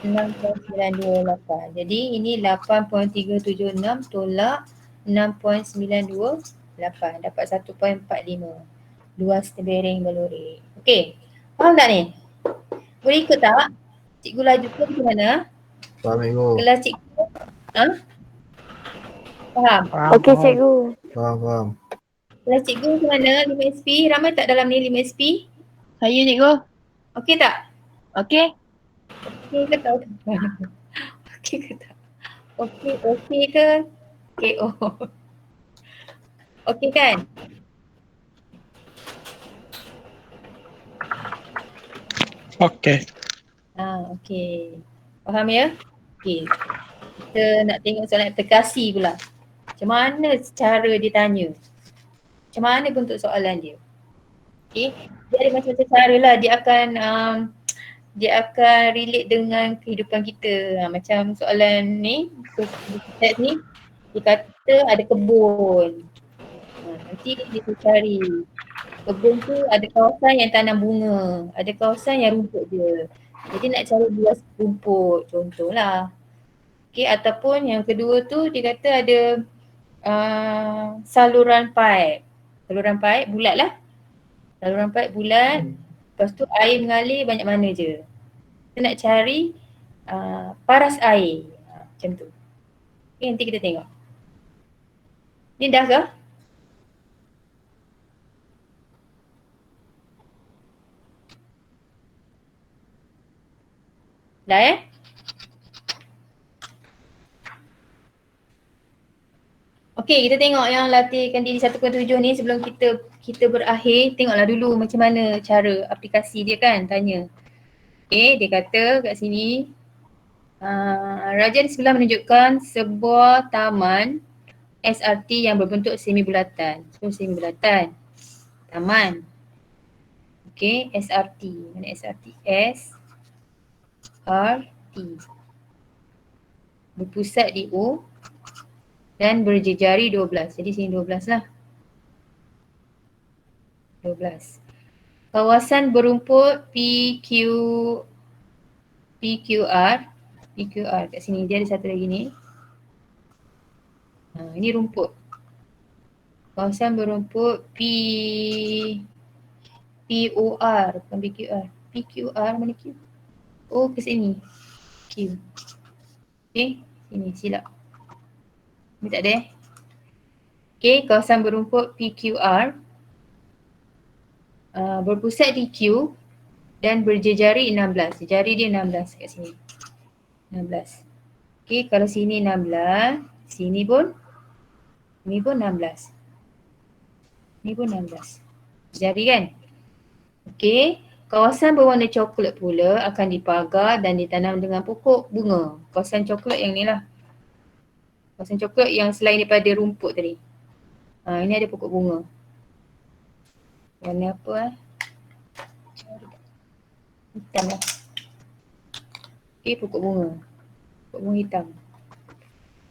6.928. Jadi ini 8.376 tolak 6.928. Dapat 1.45. Luas tembereng berlorek. Okey. Faham tak ni? Boleh ikut tak? Cikgu laju ke macam mana? Faham cikgu. Kelas cikgu? Faham? Okey cikgu. Faham. Kelas cikgu macam mana? 5SP? Ramai tak dalam ni 5SP? Saya cikgu. Okey tak? Okey. Okey ke tak? Okey ke tak? Okey ke? KO. Okey kan? Okey. Okey. Faham ya? Okey. Kita nak tengok soalan aplikasi pula. Macam mana cara dia tanya? Macam mana bentuk soalan dia? Okey. Dia ada macam-macam cara lah. Dia akan dia akan relate dengan kehidupan kita. Macam soalan ni, teks ni, dia kata ada kebun. Nanti dia cari. Kebun tu ada kawasan yang tanam bunga, ada kawasan yang rumput je. Jadi nak cari luas rumput, contohlah. Okay, ataupun yang kedua tu dia kata ada saluran pipe. Saluran pipe bulat lah. Saluran pipe bulat, lepas tu air mengalir banyak mana je. Kita nak cari paras air. Macam tu. Okay, nanti kita tengok. Ni dah ke? Dah Okey, kita tengok yang latihkan diri 1.7 ni sebelum kita berakhir. Tengoklah dulu macam mana cara aplikasi dia kan, tanya. Okey, dia kata kat sini raja di sebelah menunjukkan sebuah taman SRT yang berbentuk semi bulatan. So semi bulatan. Taman. Okey, SRT. Mana SRT? SRT. Berpusat di O dan berjejari 12. Jadi sini 12 lah. 12. Kawasan berumput PQR kat sini. Dia ada satu lagi ni. Ini rumput. Kawasan berumput POR, bukan PQR. PQR mana Q? Oh, ke sini. Q. Okay, sini silap. Ni tak ada Okay, kawasan berumput PQR berpusat di Q dan berjejari 16. Jejari dia 16 kat sini. 16. Okay, kalau sini 16, sini pun 16. Ni pun 16. Jejari kan? Okay, kawasan berwarna coklat pula akan dipagar dan ditanam dengan pokok bunga. Kawasan coklat yang ni lah. Kawasan coklat yang selain daripada rumput tadi. Ini ada pokok bunga. Warna apa hitam lah. Okay, pokok bunga. Pokok bunga hitam.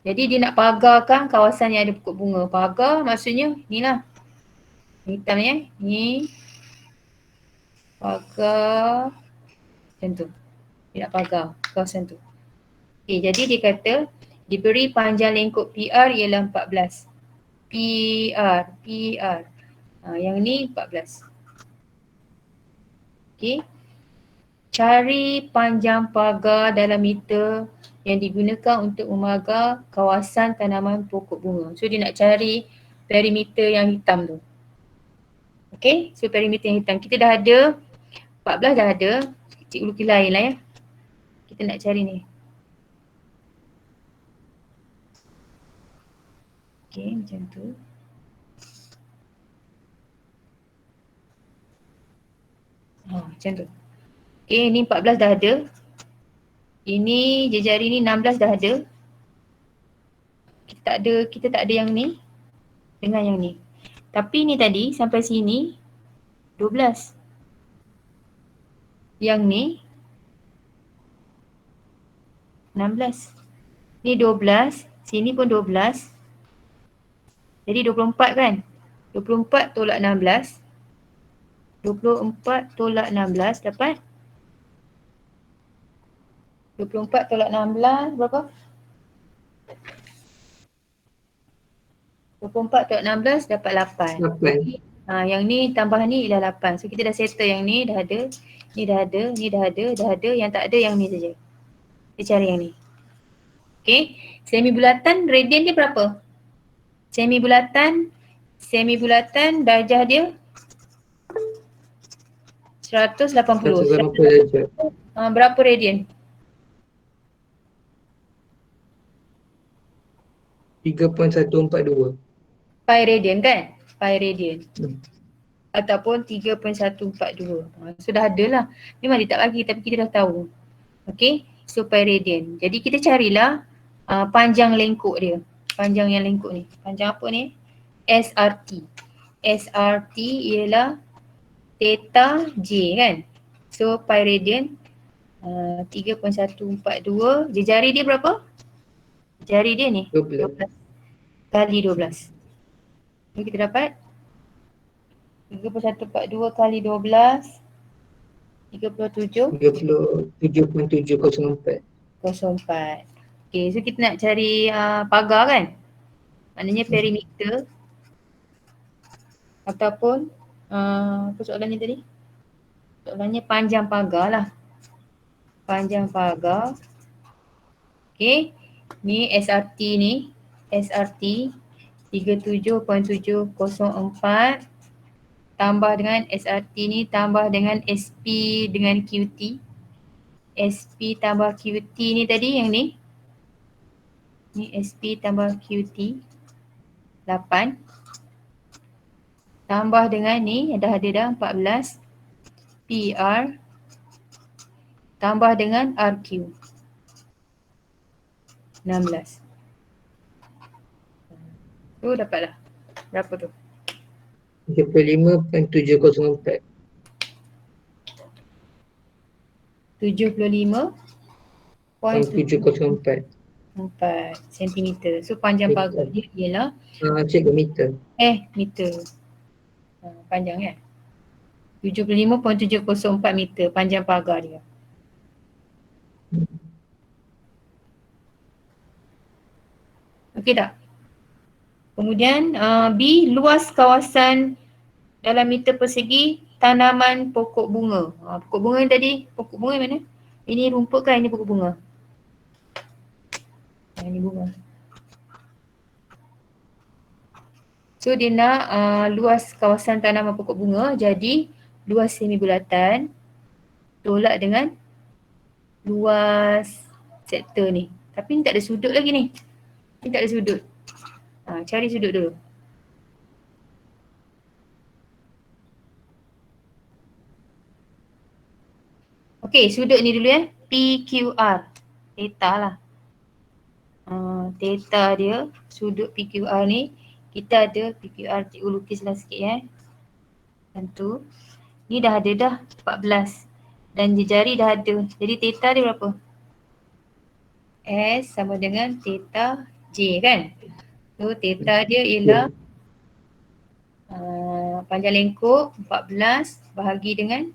Jadi dia nak pagarkan kawasan yang ada pokok bunga. Pagar maksudnya ni lah. Hitam ni Ni pagar macam tu. Dia nak pagar kawasan tu. Okay, jadi dia kata diberi panjang lengkuk PR ialah 14. PR. Yang ni 14. Okay. Cari panjang pagar dalam meter yang digunakan untuk memagar kawasan tanaman pokok bunga. So dia nak cari perimeter yang hitam tu. Okay, so perimeter yang hitam. Kita dah ada 14 dah ada. Cikgu lukis lain lah ya. Kita nak cari ni. Okay, macam tu. Macam tu. Okay, ni 14 dah ada. Ini jejari ni 16 dah ada. Kita tak ada yang ni dengan yang ni. Tapi ni tadi sampai sini 12. Yang ni 16. Ni 12, sini pun 12. Jadi 24 kan? 24 tolak 16. 24 tolak 16 dapat 24 tolak 16 berapa? 24 tolak 16 dapat 8. 8. Yang ni tambah ni ialah 8. So kita dah settle yang ni dah ada. Ni dah ada, ni dah ada. Yang tak ada yang ni saja. Kita cari yang ni. Okay. Semi bulatan radian dia berapa? Semi bulatan darjah dia 180. 180 berapa radian? 3.142. Pi radian kan? Pi radian. Ataupun 3.142. Sudah ada lah. Memang dia tak bagi tapi kita dah tahu. Okay. So pi radian. Jadi kita carilah panjang lengkuk dia. Panjang yang lengkuk ni. Panjang apa ni? SRT. SRT ialah theta J kan? So pi radian 3.142. Jari dia berapa? Jari dia ni 12. kali 12. Jadi kita dapat 3.142 kali 12 37.04. 37.704. Okay, so kita nak cari pagar kan? Maknanya perimeter ataupun apa soalannya tadi? Soalannya panjang pagar lah. Panjang pagar. Okay, ni SRT ni. SRT 37.704 tambah dengan SRT ni tambah dengan SP dengan QT. SP tambah QT ni tadi yang ni. Ni SP tambah QT 8 tambah dengan ni dah ada dah 14 PR tambah dengan RQ 16. Tu dapatlah. Berapa tu? 35.704. 75.704 704. cm. So panjang pagar dia ialah Cikgu meter. meter. Panjang kan? 75.704 meter panjang pagar dia. Okey tak? Kemudian B, luas kawasan dalam meter persegi tanaman pokok bunga. Pokok bunga yang tadi, pokok bunga mana? Ini rumput kan, ini pokok bunga. Ini bunga. So dia nak luas kawasan tanaman pokok bunga, jadi luas semi bulatan tolak dengan luas sektor ni. Tapi ni tak ada sudut lagi ni. Ni tak ada sudut. Cari sudut dulu. Okey, sudut ni dulu PQR. Theta lah. Theta dia, sudut PQR ni, kita ada PQR, cikgu lukislah sikit Tentu. Ni dah ada dah 14. Dan jari dah ada. Jadi theta dia berapa? S sama dengan theta J kan? So theta dia ialah panjang lengkuk 14 bahagi dengan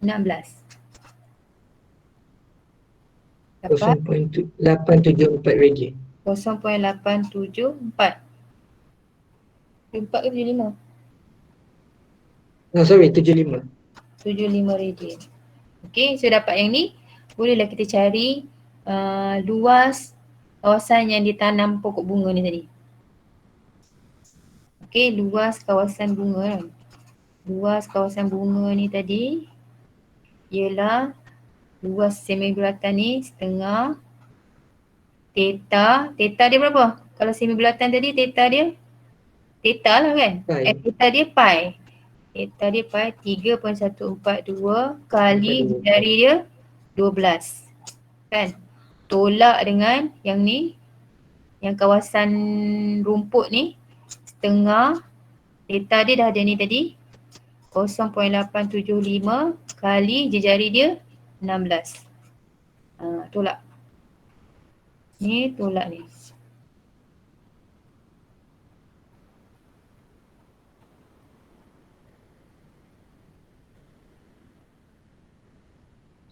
16. Dapat 0.874 radian. 0.874. 4 ke 75? Sorry, 75. 75 radian. Okay, so dapat yang ni. Bolehlah kita cari luas kawasan yang ditanam pokok bunga ni tadi. Okay, luas kawasan bunga. Luas kawasan bunga ni tadi ialah luas semi bulatan ni setengah theta. Theta dia berapa? Kalau semi bulatan tadi theta dia theta lah kan? Pi. Theta dia pi. Theta dia pi 3.142 kali jari dia 12. Kan? Tolak dengan yang ni, yang kawasan rumput ni setengah theta dia dah ada ni tadi 0.875 kali jari dia 16. Tolak. Ni tolak ni.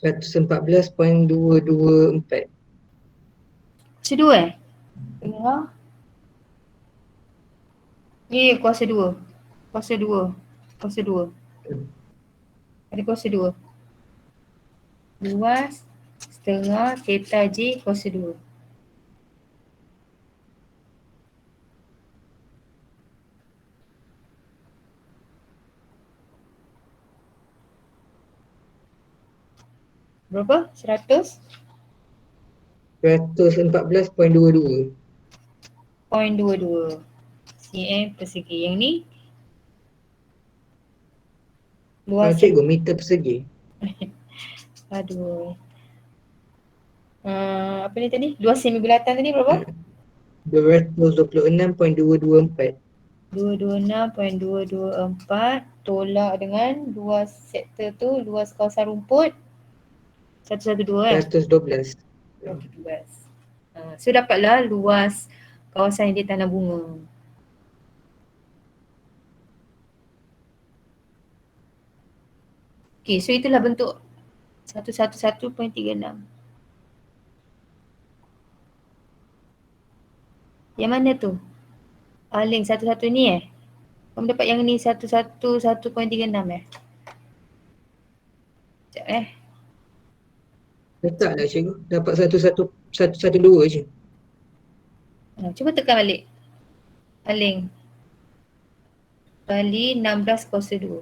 $114.224. Kuasa 2 Tengah. Ni kuasa 2. Kuasa 2. Kuasa 2. Ada kuasa 2. Luas setengah theta J kuasa 2. Berapa? 100? 114.22. 0.22 cm persegi. Yang ni luas Cikgu, meter persegi. aduh. Apa ni tadi? Luas semi bulatan tadi berapa? 226.224. 226.224 tolak dengan luas sektor tu, luas kawasan rumput 112 kan? 112. 112. So dapatlah luas kawasan yang ditanam bunga. Okay, so itulah bentuk 111.36. Yang mana tu? Link satu-satu ni Kamu dapat yang ni 111.36 Sekejap Letak lah cikgu. Dapat 112 je. Cuba tekan balik. Link. Kali 16/2.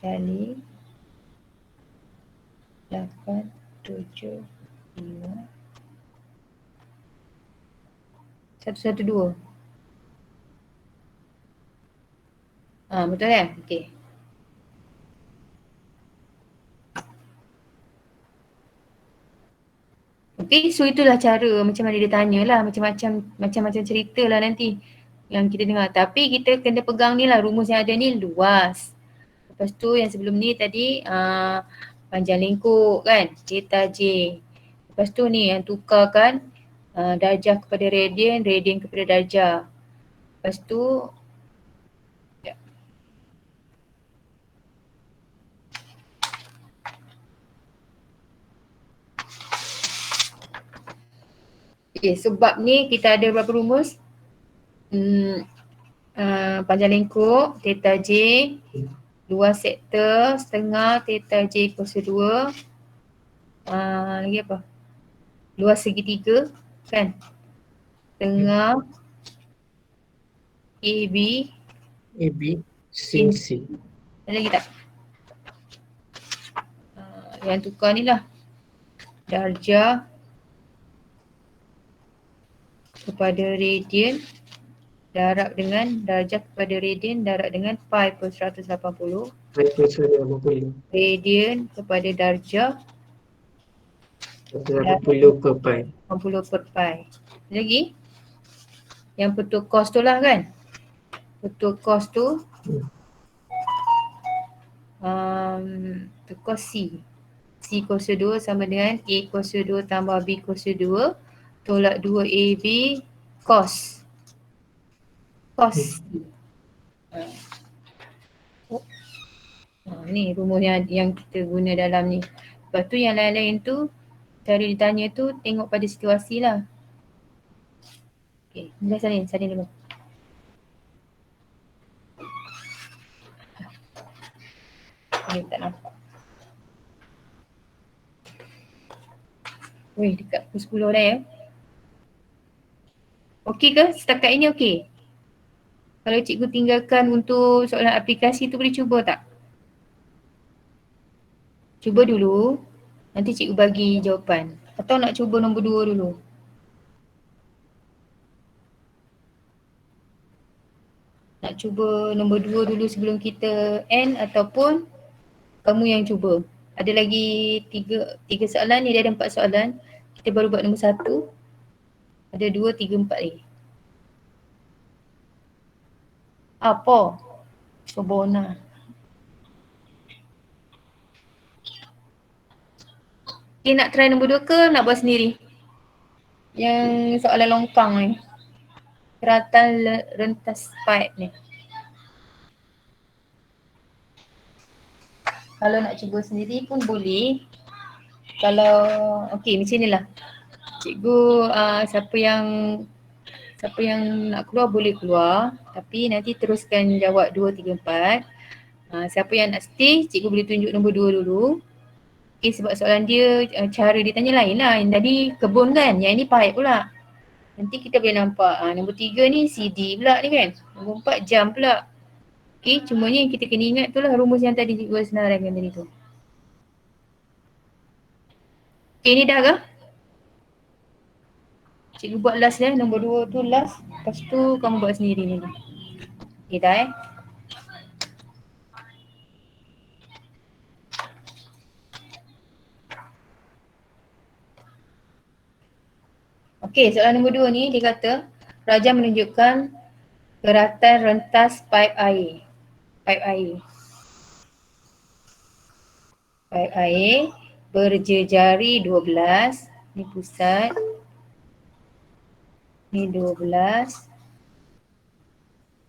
Kali 8, 7, 5 112. Betul kan? Okey. Okey, so itulah cara macam mana dia tanya lah, macam-macam cerita lah nanti yang kita dengar. Tapi kita kena pegang ni lah, rumus yang ada ni luas. Lepas tu yang sebelum ni tadi panjang lingkup kan, theta J. Lepas tu ni yang tukarkan darjah kepada radian, radian kepada darjah. Lepas tu okay, sebab ni kita ada berapa rumus? Panjang lingkup, theta J, luas sektor, setengah theta J kuasa 2. Lagi apa? Luas segitiga kan? Tengah AB, AB, sin C. ada lagi tak? Yang tukar ni lah. Darjah kepada radian darab dengan darjah kepada radian darab dengan pi per 180. Radian kepada darjah 180 per pi. 80 per pi. Lagi? Yang betul cos tu lah kan? Betul cos tu tu cos C. C kuasa 2 sama dengan A kuasa 2 tambah B kuasa 2 tolak 2 AB cos. Cos C. Ni rumus yang kita guna dalam ni. Lepas tu yang lain-lain tu cara ditanya tu tengok pada situasi lah. Okay, salin dulu. Ni tak nampak. Weh, dekat pukul 10 dah ya. Okey ke? Setakat ini okey? Kalau cikgu tinggalkan untuk soalan aplikasi tu boleh cuba tak? Cuba dulu. Nanti cikgu bagi jawapan. Atau nak cuba nombor 2 dulu? Nak cuba nombor 2 dulu sebelum kita end ataupun kamu yang cuba? Ada lagi 3 soalan ni, dia ada 4 soalan. Kita baru buat nombor 1. Ada 2, 3, 4 lagi. Apa? Sobona. Okay, nak try nombor 2 ke nak buat sendiri? Yang soalan longkang ni. Keratan rentas pipe ni. Kalau nak cuba sendiri pun boleh. Kalau, okey macam inilah. Cikgu siapa yang nak keluar boleh keluar. Tapi nanti teruskan jawab 2, 3, 4. Siapa yang nak stay, cikgu boleh tunjuk nombor 2 dulu. Okay, sebab soalan dia cara dia tanya lain lah. Yang tadi kebun kan, yang ini pipe pula. Nanti kita boleh nampak nombor 3 ni CD pula ni kan. Nombor 4 jam pula. Okay, cumanya yang kita kena ingat tu lah rumus yang tadi cikgu senaraikan tadi tu. Okay, ni dah ke? Cikgu buat last nombor 2 tu last. Lepas tu kamu buat sendiri ni. Okay, dah Okey, soalan nombor 2 ni dia kata Raja menunjukkan keratan rentas pipe air. Paip air berjejari 12. Ni pusat. Ni 12.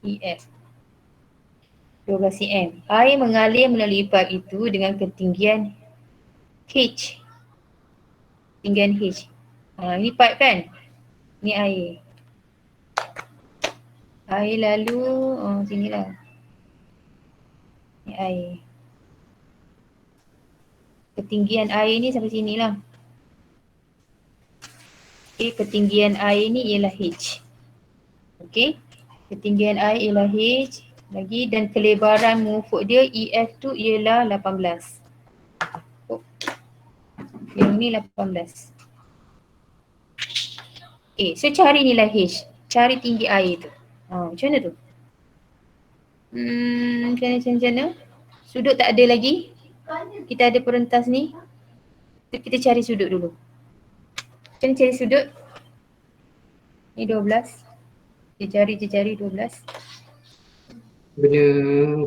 EF. 12 cm. Air mengalir melalui paip itu dengan ketinggian H. Ketinggian H. Ni paip kan? Ni air. Air lalu, sinilah. Ni air. Ketinggian air ni sampai sinilah. Okay, ketinggian air ni ialah H. Okay. Ketinggian air ialah H. Lagi dan kelebaran mufuk dia EF tu ialah 18. Yang ni 18. Okay, so cari nilai H. Cari tinggi air tu. Macam mana tu? Macam mana? Sudut tak ada lagi. Kita ada perentas ni. Kita cari sudut dulu. Macam mana cari sudut? Ni 12. Dia cari 12. Guna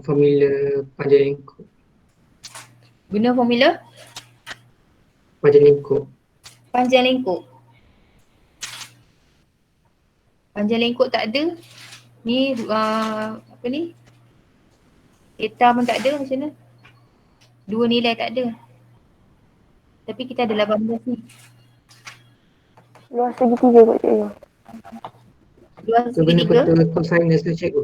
formula panjang lingkup. Guna formula Panjang lingkup. panjang lingkup. Panjang lingkup tak ada. Ni apa ni? Theta pun tak ada, macam mana? Dua nilai tak ada. Tapi kita ada 18 ni. Luas segitiga kot cikgu. Luas So guna segitiga. betul cosinus tu cikgu.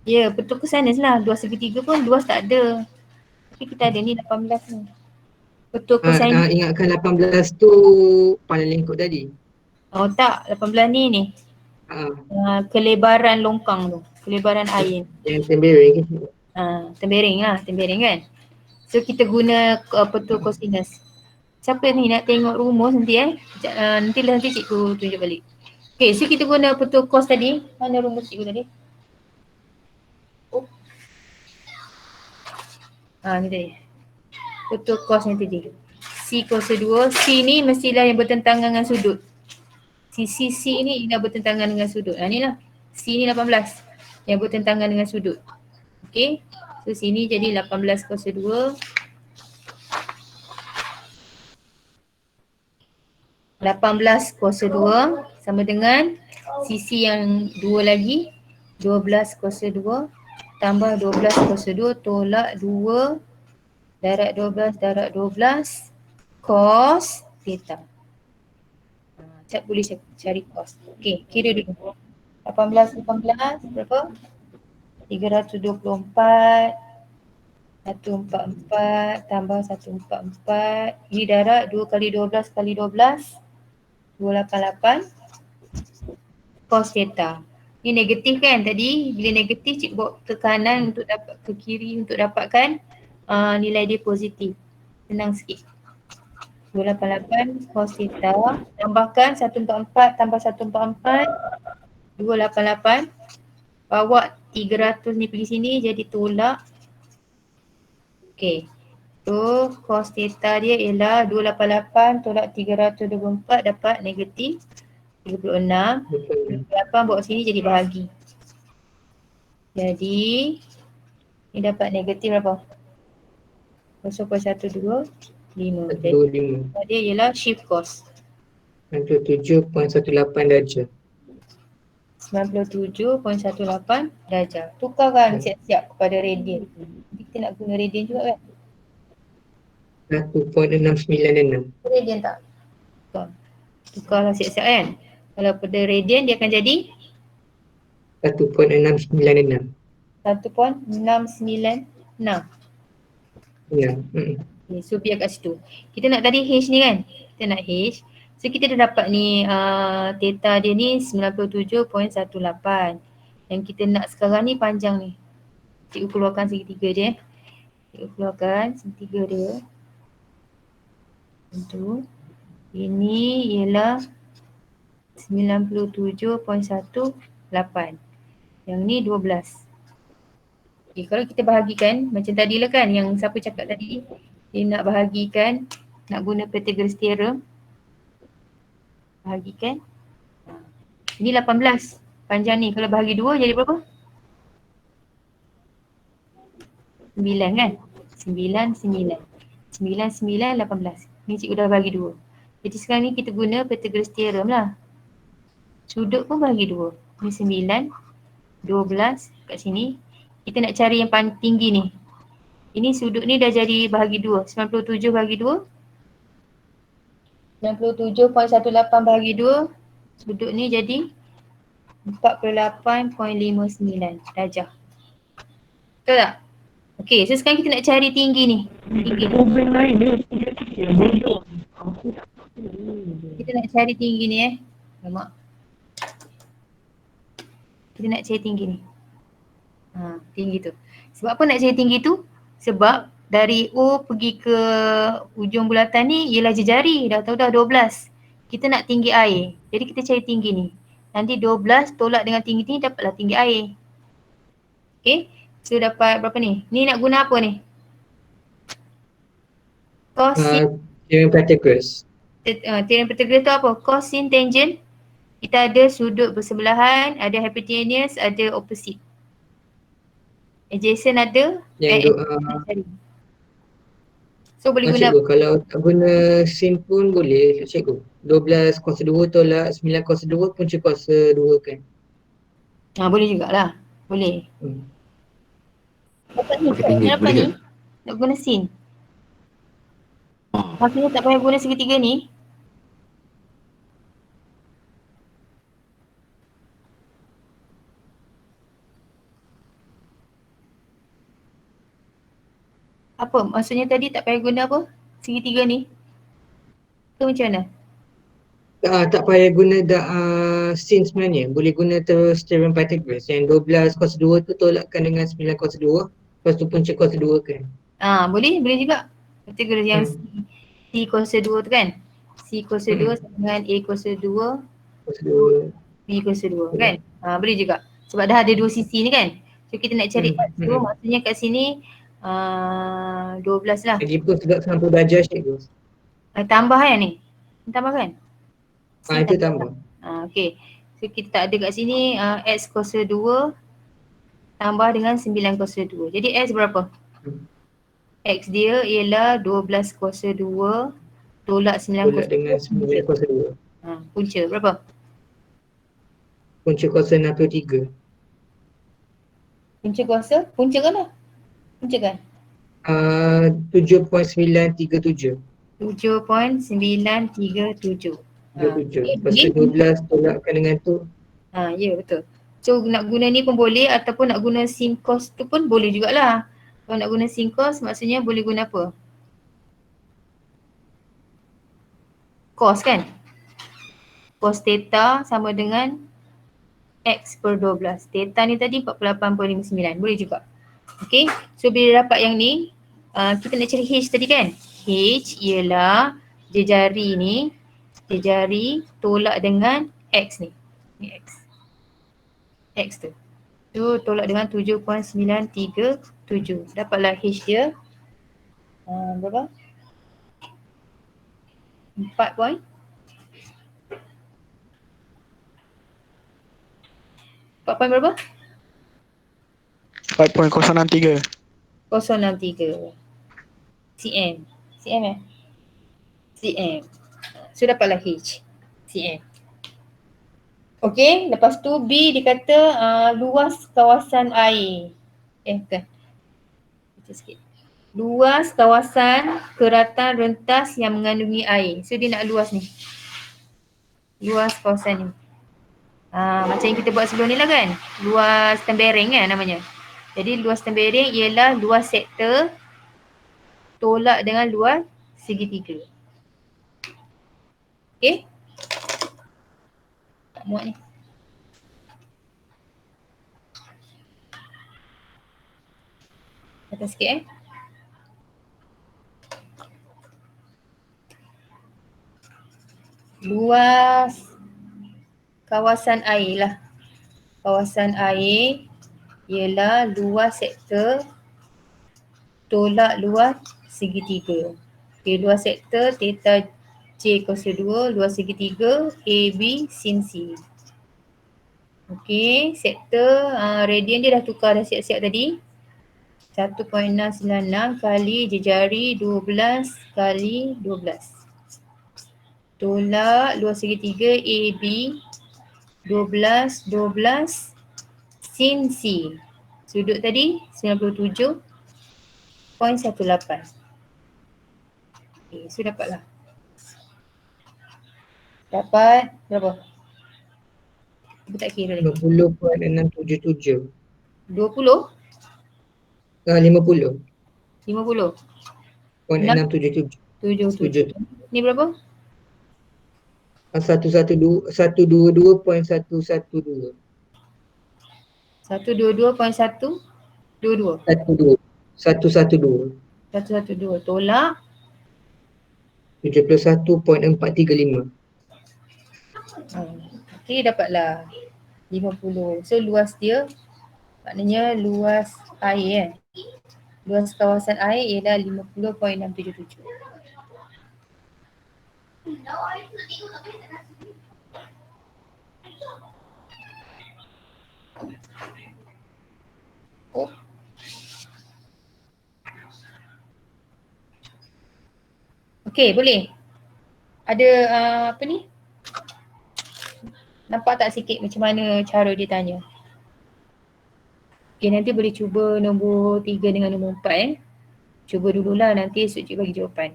Ya, betul ke sana lah. Luas segitiga pun luas tak ada. Tapi kita ada ni 18 ni. Betul ke sana? Ingatkan 18 tu panjang lingkup tadi. Oh tak, 18 ni. Kelebaran longkang tu. Kelebaran air. Yang tembereng kan. Tembereng kan. So kita guna betul cosinus. Siapa ni nak tengok rumus nanti nanti cikgu tunjuk balik. Okay, so kita guna betul cos tadi. Mana rumus cikgu tadi? Ni tadi. Betul cos ni tadi. C cos 2. C ni mestilah yang bertentangan dengan sudut. Sisi C ni ialah bertentangan dengan sudut. Ni lah. C ni 18. Yang bertentangan dengan sudut. Okay. So sini jadi 18 cos 2. 18 cos 2 sama dengan sisi yang 2 lagi 12 cos 2 tambah 12 cos 2 tolak 2 darab 12 cos theta. Boleh cari cos. Okey, kira dulu. 18 berapa? 324 144 tambah 144. Ini darab 2 kali 12 kali 12 288 cos theta. Ini negatif kan tadi. Bila negatif cikgu bawa ke kanan untuk dapat ke kiri untuk dapatkan nilai dia positif. Senang sikit. 288 cos theta. Tambahkan 144 tambah 144 288. Bawa 300 ni pergi sini jadi tolak. Okey. So cos theta dia ialah 288 tolak 324 dapat negatif 36. 28 bawa sini jadi bahagi. Jadi ni dapat negatif berapa? 0.125. Jadi dia ialah shift cos. 97.18 darjah. 97.18 darjah. Tukarkan siap-siap kepada radian. Kita nak guna radian juga kan? 1.696. Radian tak? Tukarlah siap-siap kan? Kalau pada radian dia akan jadi 1.696. 1.696. Ya. Okay, so biar kat situ. Kita nak tadi H ni kan? Kita nak H. So kita dah dapat ni theta dia ni 97.18. Yang kita nak sekarang ni panjang ni. Cikgu keluarkan segitiga dia. Cikgu keluarkan segitiga dia. Itu. Ini ialah 97.18. Yang ni 12. Okay, kalau kita bahagikan macam tadi lah kan yang siapa cakap tadi. Dia nak bahagikan, nak guna Pythagoras theorem. Bahagikan. Ini 18 panjang ni. Kalau bahagi 2 jadi berapa? 9 kan? 9. 9, 9, 18. Ni cikgu dah bagi 2. Jadi sekarang ni kita guna Pythagoras theorem lah. Sudut pun bagi 2. Ni 9, 12 kat sini. Kita nak cari yang paling tinggi ni. Ini sudut ni dah jadi bahagi 2. 97 bahagi 2. 97.18 bahagi 2. Sudut ni jadi 48.59 darjah. Betul tak? Okey, so sekarang kita nak cari tinggi ni. Tinggi ni. Kita nak cari tinggi ni Alamak. Kita nak cari tinggi ni. Tinggi tu. Sebab apa nak cari tinggi tu? Sebab dari O pergi ke ujung bulatan ni ialah jejari. Dah tahu dah 12. Kita nak tinggi air. Jadi kita cari tinggi ni. Nanti 12 tolak dengan tinggi ni dapatlah tinggi air. Okay. So dapat berapa ni? Ni nak guna apa ni? Cosin. Theorem Pythagoras. Theorem Pythagoras tu apa? Cosin tangent. Kita ada sudut bersebelahan, ada hypotenuse, ada opposite. Adjacent ada. Yang So boleh guna cikgu, kalau tak guna sin pun boleh cikgu. 12 kuasa 2 tolak 9 kuasa 2 punca kuasa 2 kan. boleh jugalah. Boleh. Dapat ni. Pendek, Kenapa boleh ni? ke? Nak guna sin. Maksudnya tak payah guna segitiga ni. Apa? Maksudnya tadi tak payah guna apa? Segitiga ni? Ke macam mana? Tak payah guna sin sebenarnya. Boleh guna terus theorem Pythagoras. Yang 12 kuasa 2 tu tolakkan dengan 9 kuasa 2. Lepas tu punca kuasa 2 kan. Boleh juga. Pythagoras yang C kuasa 2 tu kan? C kuasa 2 sama dengan A kuasa 2, Kuasa 2. B kuasa 2 kan? Boleh juga. Sebab dah ada dua sisi ni kan? So kita nak cari X tu, maksudnya kat sini 12 lah. Lagi pun sebab 90 darjah cikgu. Tambah kan ni? Tambah kan? Itu tambah. Okay. So kita tak ada kat sini X kuasa 2 tambah dengan 9 kuasa 2. Jadi X berapa? X dia ialah 12 kuasa 2 tolak 9 Tolak kuasa 2. dengan 9 kuasa 2. Punca berapa? Punca kuasa 63. Punca kuasa? Punca kan lah? Punca kan? 7.937. 7.937. 37. Lepas tu 12 tolakkan dengan tu. Ya betul. So nak guna ni pun boleh ataupun nak guna sin cos tu pun boleh jugalah. Kalau nak guna sin cos maksudnya boleh guna apa? Cos kan? Cos theta sama dengan X per 12. Theta ni tadi 48.59. Boleh juga. Okay. So bila dapat yang ni, kita nak cari H tadi kan? H ialah jejari ni. Jejari tolak dengan X ni. Ni X. X tu. Tu tolak dengan 7.937. Dapatlah H dia. Berapa? 4 point. 4 point berapa? 4.063. 063 cm. cm cm. So dapatlah H. cm. Okey, lepas tu B dia kata luas kawasan air. Bukan. Baca sikit. Luas kawasan keratan rentas yang mengandungi air. So dia nak luas ni. Luas kawasan ni. Macam yang kita buat sebelum ni lah kan. Luas tembereng kan namanya. Jadi luas tembereng ialah luas sektor tolak dengan luas segitiga. Okay. Tak muat ni. Atas sikit Luas kawasan air lah. Kawasan air ialah luas sektor tolak luas segitiga. Okay, luas sektor theta J kuasa 2, luas segitiga AB sin C. Okay, sektor radian dia dah tukar dah siap-siap tadi. 1.696 kali jejari 12 kali 12. Tolak luas segitiga AB 12 sin C. Sudut tadi 97.18. Okay, so dapatlah. Dapat berapa? Aku tak kira lagi. 50.677. 20? 50. 50? 677. 77. Ni berapa? 122.112. 122.122. 112. 112 tolak 71.435. okay, dapatlah 50. So luas dia maknanya luas air luas kawasan air ialah 50.677. Oh. Okey, boleh. Ada apa ni? Nampak tak sikit macam mana cara dia tanya? Okay, nanti boleh cuba nombor 3 dengan nombor 4 Cuba dululah, nanti esok cikgu bagi jawapan.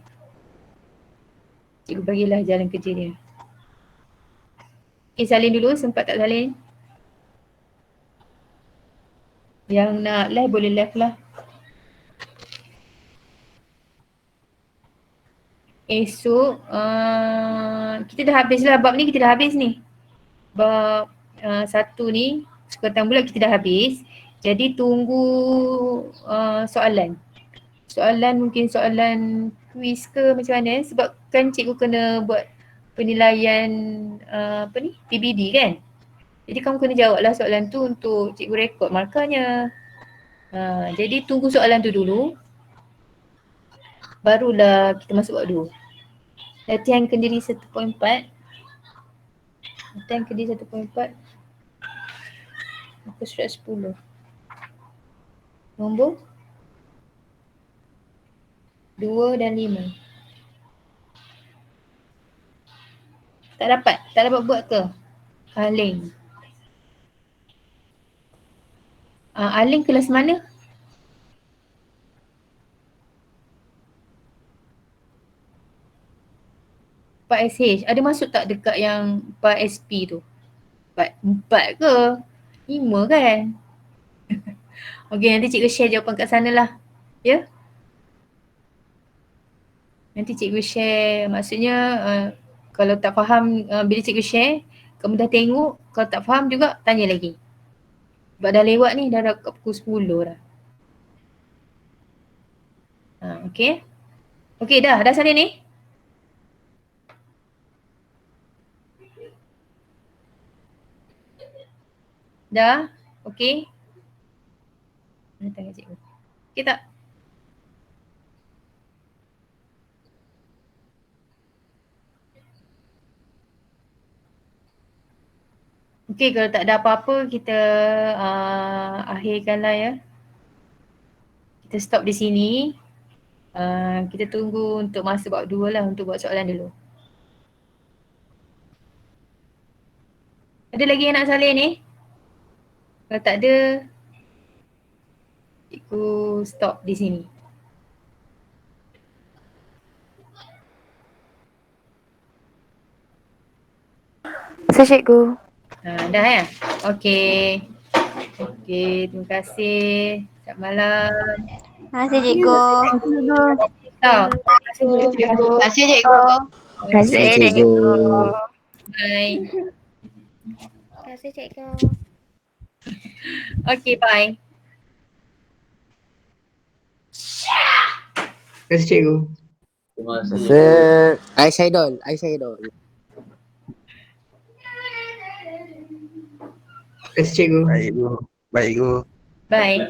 Cikgu bagilah jalan kerja dia. Okay, salin dulu, sempat tak salin? Yang nak live boleh live lah. Esok kita dah habis lah bab ni, kita dah habis ni. Bab 1 ni, sekurang bulan kita dah habis. Jadi tunggu soalan. Soalan mungkin soalan kuis ke macam mana, sebab kan cikgu kena buat penilaian apa ni, PBD kan. Jadi kamu kena jawablah soalan tu untuk cikgu rekod markahnya. Jadi tunggu soalan tu dulu. Barulah kita masuk bab 2. Latihan kendiri 1.4. Latihan kendiri 1.4. Muka surat 10. Nombor 2 dan 5. Tak dapat buat ke? Aling. Aling kelas mana? Pak SH. Ada masuk tak dekat yang Pak SP tu? 4 ke? 5 kan? Okey, nanti cikgu share jawapan kat sana lah. Ya? Nanti cikgu share, maksudnya kalau tak faham bila cikgu share, kamu dah tengok, kalau tak faham juga tanya lagi. Sebab dah lewat ni, dah dekat pukul 10 dah. Okey. Okey, dah salin ni? Dah? Okey. Mana tanya cikgu? Okey tak? Okey, kalau tak ada apa-apa kita akhirkanlah ya. Kita stop di sini. Kita tunggu untuk masuk bab 2 lah, untuk buat soalan dulu. Ada lagi yang nak salin ni? Kalau tak ada, cikgu stop di sini. Masa cikgu. Dah ya? Okey. Okey, terima kasih. Selamat malam. Terima kasih cikgu. Terima kasih cikgu. Terima kasih cikgu. Terima kasih cikgu. Bye. Terima kasih cikgu. Okey, bye. Terima kasih cikgu. Aisyah Idol. Terima kasih cikgu. Baik, Guru. Bye.